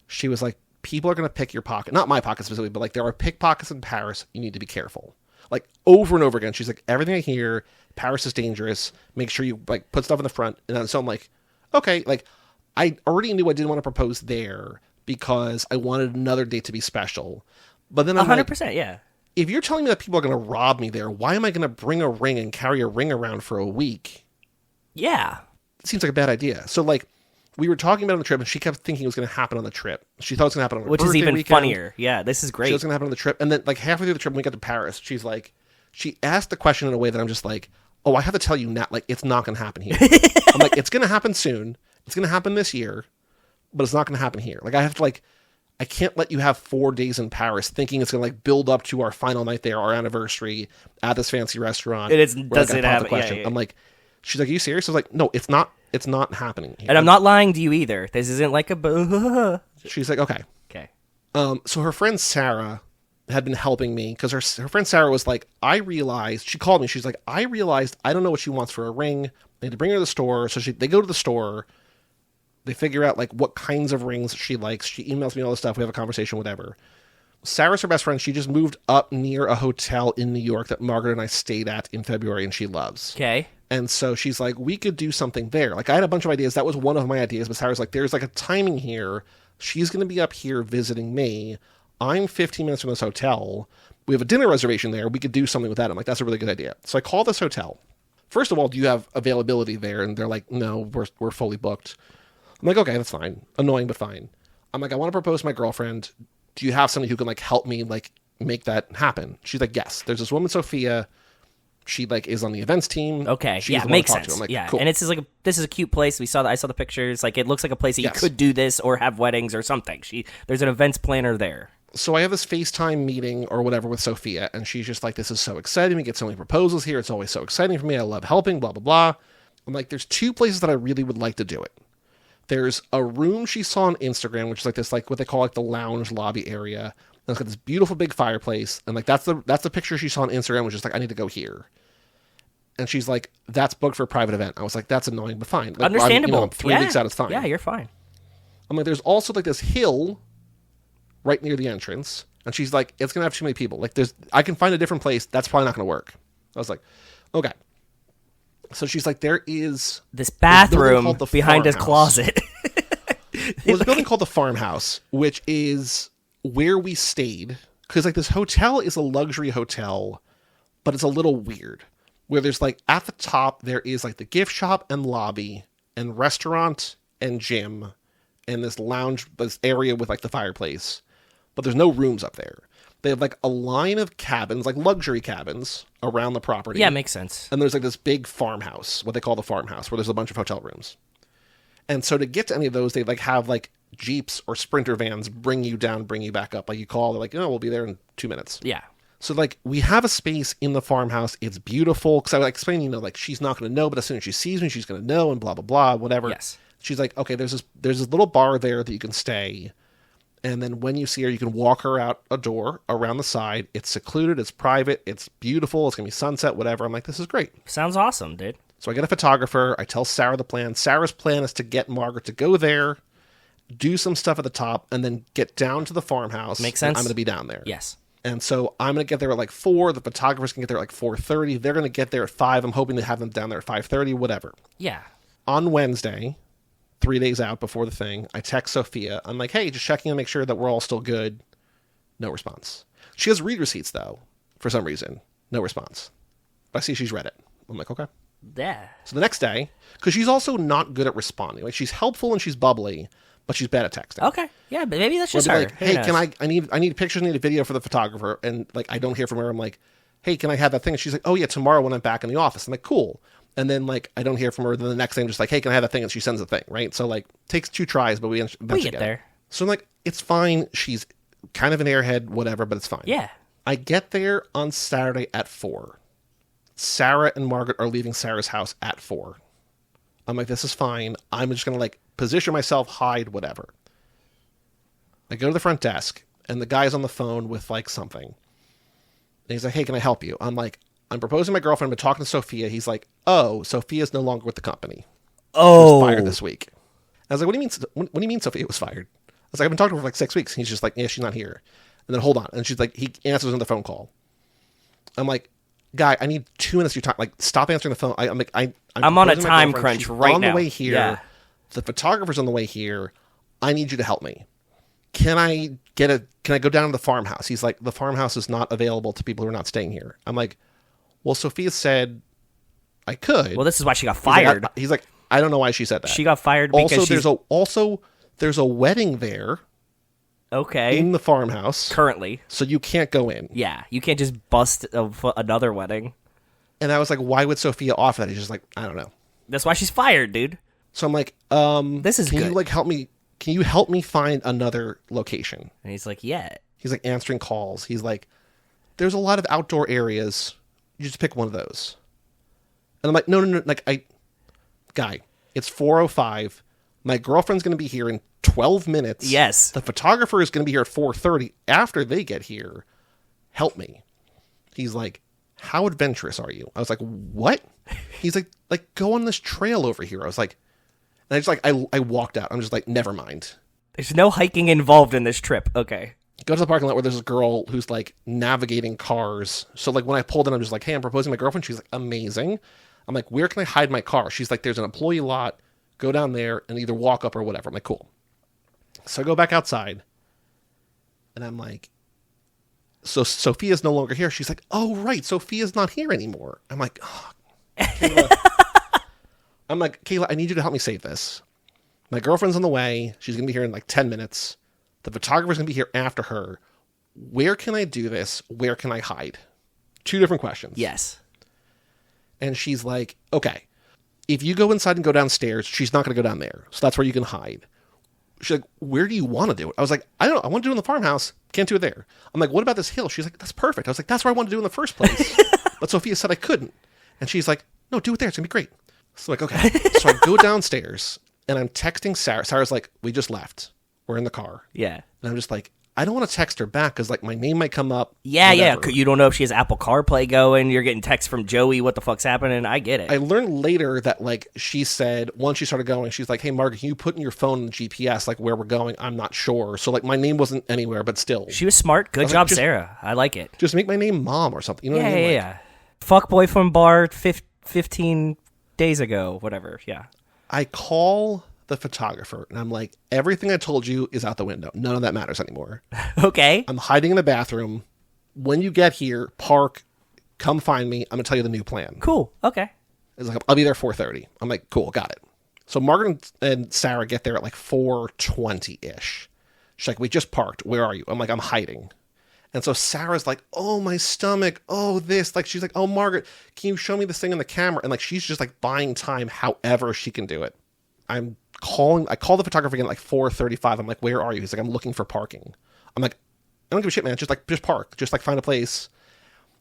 she was like, people are gonna pick your pocket, not my pocket specifically, but like there are pickpockets in Paris. You need to be careful. Like over and over again, she's like, everything I hear, Paris is dangerous. Make sure you like put stuff in the front. And then, so I'm like, okay, like I already knew I didn't want to propose there because I wanted another date to be special. But then I'm like, 100%, yeah. if you're telling me that people are going to rob me there, why am I going to bring a ring and carry a ring around for a week? Yeah. It seems like a bad idea. So like we were talking about it on the trip, and she kept thinking it was going to happen on the trip. She thought it was going to happen on her Which is birthday even weekend. funnier. Yeah, this is She great. was going to happen on the trip. And then like halfway through the trip, when we got to Paris, she's like, she asked the question in a way that I'm just like, oh, I have to tell you now, like, it's not going to happen here. I'm like, it's going to happen soon. It's going to happen this year, but it's not going to happen here. Like, I have to like, I can't let you have 4 days in Paris thinking it's going to like build up to our final night there, our anniversary at this fancy restaurant. It is- where, doesn't I gotta pop happen. the question. Yeah, yeah. I'm like, she's like, are you serious? I was like, no, it's not happening here. And I'm not lying to you either. This isn't like a... She's like, okay. Okay. So her friend Sarah had been helping me because her friend Sarah was like, she called me. She's like, I realized I don't know what she wants for a ring. They had to bring her to the store. So they go to the store. They figure out like what kinds of rings she likes. She emails me all this stuff. We have a conversation, whatever. Sarah's her best friend. She just moved up near a hotel in New York that Margaret and I stayed at in February and she loves. Okay. And so she's like, we could do something there. Like I had a bunch of ideas. That was one of my ideas. But Sarah's like, there's like a timing here. She's going to be up here visiting me. I'm 15 minutes from this hotel. We have a dinner reservation there. We could do something with that. I'm like, that's a really good idea. So I call this hotel. First of all, do you have availability there? And they're like, no, we're fully booked. I'm like, okay, that's fine. Annoying, but fine. I'm like, I want to propose to my girlfriend. Do you have somebody who can like help me like make that happen? She's like, yes. There's this woman, Sophia. She like is on the events team. Okay, She's yeah, the one makes to talk to. sense. I'm like, yeah, cool. and it's just like this is a cute place. I saw the pictures. Like it looks like a place that you Yes. could do this or have weddings or something. There's an events planner there. So I have this FaceTime meeting or whatever with Sophia, and she's just like, this is so exciting. We get so many proposals here. It's always so exciting for me. I love helping, blah, blah, blah. I'm like, there's two places that I really would like to do it. There's a room she saw on Instagram, which is like this, like what they call like the lounge lobby area. And it's got this beautiful big fireplace. And like, that's the picture she saw on Instagram, which is like, I need to go here. And she's like, that's booked for a private event. I was like, that's annoying, but fine. Like, Understandable. I'm 3 weeks out, it's fine. Yeah, you're fine. I'm like, there's also like this hill right near the entrance. And she's like, it's going to have too many people. Like I can find a different place. That's probably not going to work. I was like, okay. So she's like, there is This bathroom called the behind his farmhouse. closet. Well, there's a building called the Farmhouse, which is where we stayed. Because like this hotel is a luxury hotel, but it's a little weird. Where there's like at the top, there is like the gift shop and lobby and restaurant and gym and this lounge, this area with like the fireplace. But there's no rooms up there. They have like a line of cabins, like luxury cabins around the property. Yeah, makes sense. And there's like this big farmhouse, what they call the farmhouse, where there's a bunch of hotel rooms. And so to get to any of those, they like have like Jeeps or Sprinter vans bring you down, bring you back up. Like you call, they're like, oh, we'll be there in 2 minutes. Yeah. So like we have a space in the farmhouse. It's beautiful. Because I like explained, like she's not going to know, but as soon as she sees me, she's going to know and blah, blah, blah, whatever. Yes. She's like, okay, there's this little bar there that you can stay. And then when you see her, you can walk her out a door around the side. It's secluded. It's private. It's beautiful. It's going to be sunset, whatever. I'm like, this is great. Sounds awesome, dude. So I get a photographer. I tell Sarah the plan. Sarah's plan is to get Margaret to go there, do some stuff at the top, and then get down to the farmhouse. Makes sense. I'm going to be down there. Yes. And so I'm going to get there at like 4. The photographers can get there at like 4:30. They're going to get there at 5. I'm hoping to have them down there at 5:30, whatever. Yeah. On Wednesday, 3 days out before the thing, I text Sophia. I'm like, hey, just checking to make sure that we're all still good. No response. She has read receipts, though, for some reason. No response. But I see she's read it. I'm like, okay. Yeah. So the next day, because she's also not good at responding. Like, she's helpful and she's bubbly, but she's bad at texting. Okay. Yeah, but maybe that's Or I'll just be her. like, Who hey, knows? I need pictures, I need a video for the photographer. And like, I don't hear from her. I'm like, hey, can I have that thing? And she's like, oh yeah, tomorrow when I'm back in the office. I'm like, cool. And then like, I don't hear from her. Then the next thing, I'm just like, hey, can I have that thing? And she sends the thing, right? So like, takes 2 tries, but we eventually get get there. it. So I'm like, it's fine. She's kind of an airhead, whatever, but it's fine. Yeah. I get there on Saturday at 4. Sarah and Margaret are leaving Sarah's house at 4. I'm like, this is fine. I'm just going to like position myself, hide, whatever. I go to the front desk and the guy's on the phone with like something. And he's like, hey, can I help you? I'm like, I'm proposing my girlfriend. I've been talking to Sophia. He's like, oh, Sophia's no longer with the company. Oh. She was fired this week. I was like, what do you mean Sophia was fired? I was like, I've been talking to her for like 6 weeks. And he's just like, yeah, she's not here. And then hold on. And she's like, he answers on the phone call. I'm like, guy, I need 2 minutes of your time. Like, stop answering the phone. I'm like, I'm on a proposing my time girlfriend. crunch She's right on now. the way here. Yeah. The photographer's on the way here. I need you to help me. Can I go down to the farmhouse? He's like, the farmhouse is not available to people who are not staying here. I'm like, well, Sophia said I could. Well, this is why she got fired. He's like, I don't know why she said that. She got fired because there's a wedding there okay. in the farmhouse. Currently. So you can't go in. Yeah, you can't just bust another wedding. And I was like, why would Sophia offer that? He's just like, I don't know. That's why she's fired, dude. So I'm like, This is can good. you like help me? Can you help me find another location? And he's like, yeah. He's like answering calls. He's like, there's a lot of outdoor areas. You just pick one of those. And I'm like, no. Like, guy, it's 4:05. My girlfriend's going to be here in 12 minutes. Yes. The photographer is going to be here at 4:30 after they get here. help me. He's like, how adventurous are you? I was like, what? He's like go on this trail over here. I was like, and I just like, I walked out. I'm just like, never mind. There's no hiking involved in this trip. Okay. Go to the parking lot where there's a girl who's like navigating cars. So like when I pulled in, I'm just like, hey, I'm proposing to my girlfriend. She's like, amazing. I'm like, where can I hide my car? She's like, there's an employee lot. Go down there and either walk up or whatever. I'm like, cool. So I go back outside and I'm like, so Sophia's no longer here. She's like, oh, right. Sophia's not here anymore. I'm like, oh, Kayla. I'm like, Kayla, I need you to help me save this. My girlfriend's on the way. She's going to be here in like 10 minutes. The photographer's going to be here after her. Where can I do this? Where can I hide? 2 different questions. Yes. And she's like, okay, if you go inside and go downstairs, she's not going to go down there. So that's where you can hide. She's like, where do you want to do it? I was like, I don't know. I want to do it in the farmhouse. Can't do it there. I'm like, what about this hill? She's like, that's perfect. I was like, that's where I want to do it in the first place. But Sophia said I couldn't. And she's like, no, do it there. It's going to be great. So I'm like, okay. So I go downstairs and I'm texting Sarah. Sarah's like, we just left. We're in the car. Yeah. And I'm just like, I don't want to text her back because like my name might come up. Yeah, whatever. yeah. You don't know if she has Apple CarPlay going. You're getting texts from Joey. What the fuck's happening? I get it. I learned later that like she said once she started going, she's like, hey, Margaret, can you put in your phone in the GPS like where we're going? I'm not sure. So like my name wasn't anywhere, but still. She was smart. Good job, like, Sarah. I like it. Just make my name Mom or something. You know what I mean? Yeah. Fuck boy from bar 15 days ago. Whatever. Yeah. I call the photographer and I'm like, everything I told you is out the window. None of that matters anymore. Okay. I'm hiding in the bathroom. When you get here, park, come find me. I'm gonna tell you the new plan. Cool. Okay. It's like, I'll be there 4:30. I'm like, cool, got it. So Margaret and Sarah get there at like 4:20-ish. She's like, we just parked. Where are you? I'm like, I'm hiding. And so Sarah's like, oh, my stomach. Oh, this. Like, she's like, oh, Margaret, can you show me this thing on the camera? And like, she's just like buying time however she can do it. I call the photographer again at like 4:35. I'm like, where are you? He's like, I'm looking for parking. I'm like, I don't give a shit, man. Just park. Just like find a place.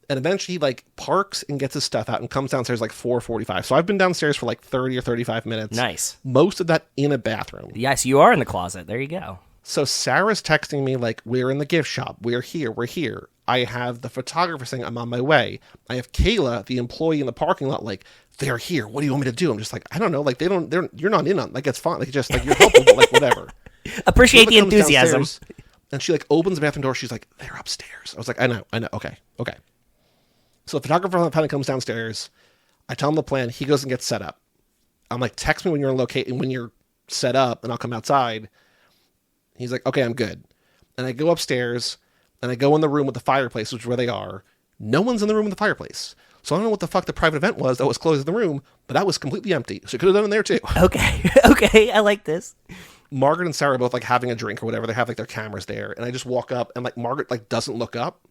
And eventually he like parks and gets his stuff out and comes downstairs like 4:45. So I've been downstairs for like 30 or 35 minutes. Nice. Most of that in a bathroom. Yes, you are in the closet. There you go. So Sarah's texting me like, we're in the gift shop. We're here. I have the photographer saying I'm on my way. I have Kayla, the employee in the parking lot, like, they're here. What do you want me to do? I'm just like, I don't know. Like, you're not in on, like, it's fine. Like, just like, you're helpful, but like, whatever. Appreciate the enthusiasm. And she like opens the bathroom door. She's like, they're upstairs. I was like, I know. Okay. So the photographer finally comes downstairs. I tell him the plan. He goes and gets set up. I'm like, text me when when you're set up and I'll come outside. He's like, okay, I'm good. And I go upstairs and I go in the room with the fireplace, which is where they are. No one's in the room with the fireplace. So I don't know what the fuck the private event was that was closed in the room, but that was completely empty. So you could have done it there too. Okay. Okay. I like this. Margaret and Sarah are both like having a drink or whatever. They have like their cameras there. And I just walk up and like Margaret like doesn't look up.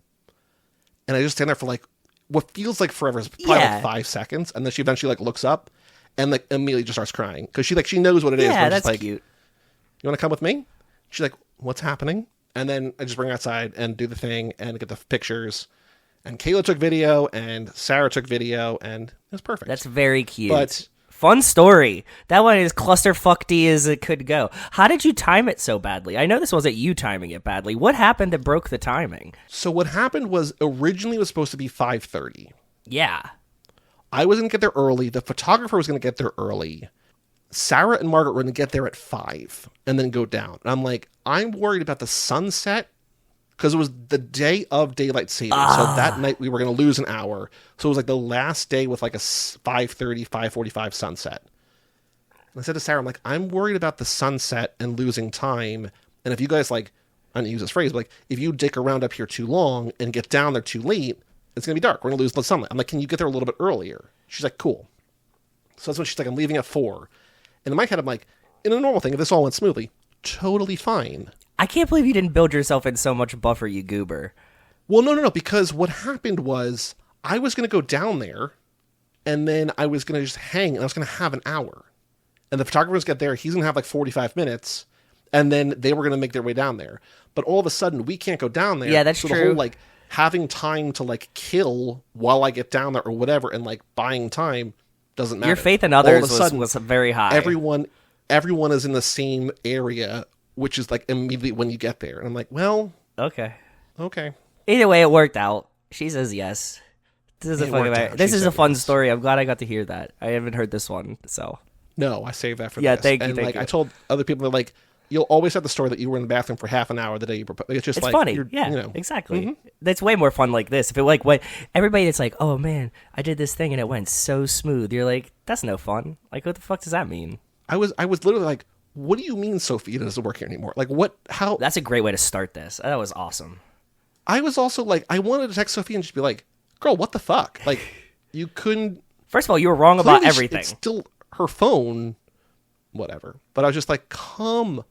And I just stand there for like what feels like forever. It's probably like 5 seconds. And then she eventually like looks up and like immediately just starts crying. Cause she knows what it is. Yeah, that's like, cute. You want to come with me? She's like, what's happening? And then I just bring her outside and do the thing and get the pictures. And Kayla took video and Sarah took video and it was perfect. That's very cute. But fun story. That one is clusterfuckedy as it could go. How did you time it so badly? I know this wasn't you timing it badly. What happened that broke the timing? So what happened was originally it was supposed to be 5:30. Yeah. I was going to get there early. The photographer was going to get there early. Sarah and Margaret were going to get there at 5 and then go down. And I'm like, I'm worried about the sunset because it was the day of daylight saving. So that night we were going to lose an hour. So it was like the last day with like a 5:30, 5:45 sunset. And I said to Sarah, I'm like, I'm worried about the sunset and losing time. And if you guys like, I don't use this phrase, but like if you dick around up here too long and get down there too late, it's going to be dark. We're going to lose the sunlight. I'm like, can you get there a little bit earlier? She's like, cool. So that's when she's like, I'm leaving at 4. And in my head, I'm like, in a normal thing, if this all went smoothly, totally fine. I can't believe you didn't build yourself in so much buffer, you goober. Well, no, because what happened was I was going to go down there, and then I was going to just hang, and I was going to have an hour. And the photographer's get there, he's going to have like 45 minutes, and then they were going to make their way down there. But all of a sudden, we can't go down there. Yeah, that's so true. The whole, like, having time to, like, kill while I get down there or whatever, and, like, buying time doesn't matter. Your faith in others was very high. Everyone is in the same area, which is like immediately when you get there. And I'm like, well, okay. Either way, it worked out. She says yes. This is It worked out. this She is a said fun yes. story. I'm glad I got to hear that. I haven't heard this one, so No, I saved that for Yeah, this. thank you, And thank like you. I told other people, they're like, you'll always have the story that you were in the bathroom for half an hour the day you proposed. It's just it's like funny. you're- Yeah, you know. exactly. That's way more fun like this. If it like what everybody, it's like, oh man, I did this thing and it went so smooth. You're like, that's no fun. Like, what the fuck does that mean? I was literally like, what do you mean Sophia doesn't work here anymore? Like what? How? That's a great way to start this. That was awesome. I was also like, I wanted to text Sophia and just be like, girl, what the fuck? Like you couldn't. First of all, you were wrong about Clearly, everything. It's still her phone, whatever. But I was just like, come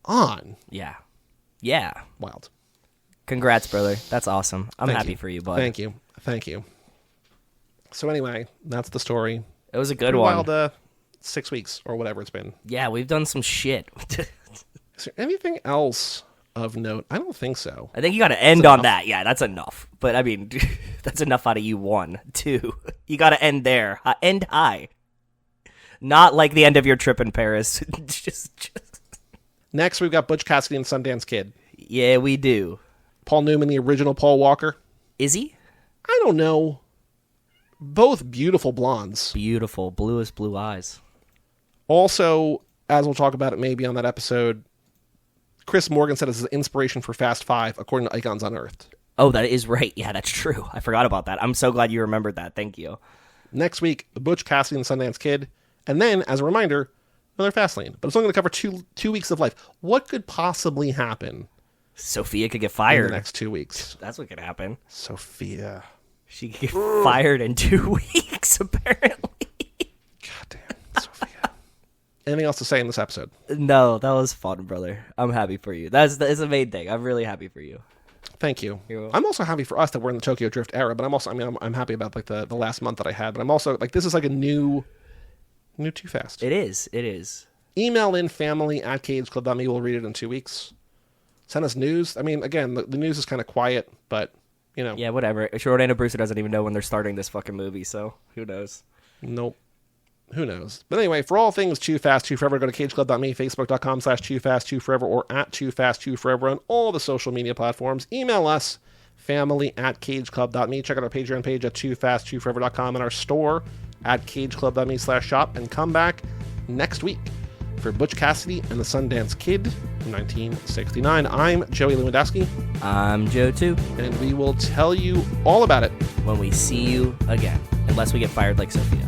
on. Yeah. Yeah. Wild. Congrats, brother. That's awesome. I'm Thank happy you. for you, bud. Thank you. Thank you. So anyway, that's the story. It was a good Pretty one. wild 6 weeks or whatever it's been. Yeah, we've done some shit. Is there anything else of note? I don't think so. I think you got to end on that. Yeah, that's enough. But I mean, that's enough out of you. 1, 2. You got to end there. End high. Not like the end of your trip in Paris. just. Next, we've got Butch Cassidy and Sundance Kid. Yeah, we do. Paul Newman, the original Paul Walker. Is he? I don't know. Both beautiful blondes. Beautiful, bluest blue eyes. Also, as we'll talk about it maybe on that episode, Chris Morgan said this is an inspiration for Fast Five, according to Icons Unearthed. Oh, that is right. Yeah, that's true. I forgot about that. I'm so glad you remembered that. Thank you. Next week, Butch Cassidy and Sundance Kid. And then, as a reminder, another Fastlane. But it's only going to cover two weeks of life. What could possibly happen Sophia could get in fired. the next 2 weeks? That's what could happen. Sophia. She could get fired in 2 weeks, apparently. God damn, Sophia. Anything else to say in this episode? No, that was fun, brother. I'm happy for you. That's the main thing. I'm really happy for you. Thank you. You're welcome. I'm also happy for us that we're in the Tokyo Drift era, but I'm also, I'm happy about like the last month that I had, but I'm also like, this is like a new Too Fast. It is. It is. Email in family@cageclub.me. We'll read it in 2 weeks. Send us news. I mean, again, the news is kind of quiet, but you know. Yeah, whatever. Jordan Brewster doesn't even know when they're starting this fucking movie, so who knows? Nope. Who knows? But anyway, for all things Too Fast, Too Forever, go to cageclub.me, facebook.com/TooFastTooForever, or @TooFastTooForever on all the social media platforms. Email us, family@cageclub.me. Check out our Patreon page at TooFastTooForever.com and our store at cageclub.me/shop. And come back next week for Butch Cassidy and the Sundance Kid from 1969. I'm Joey Lewandowski, I'm Joe, too. and we will tell you all about it. When we see you again. Unless we get fired like Sophia.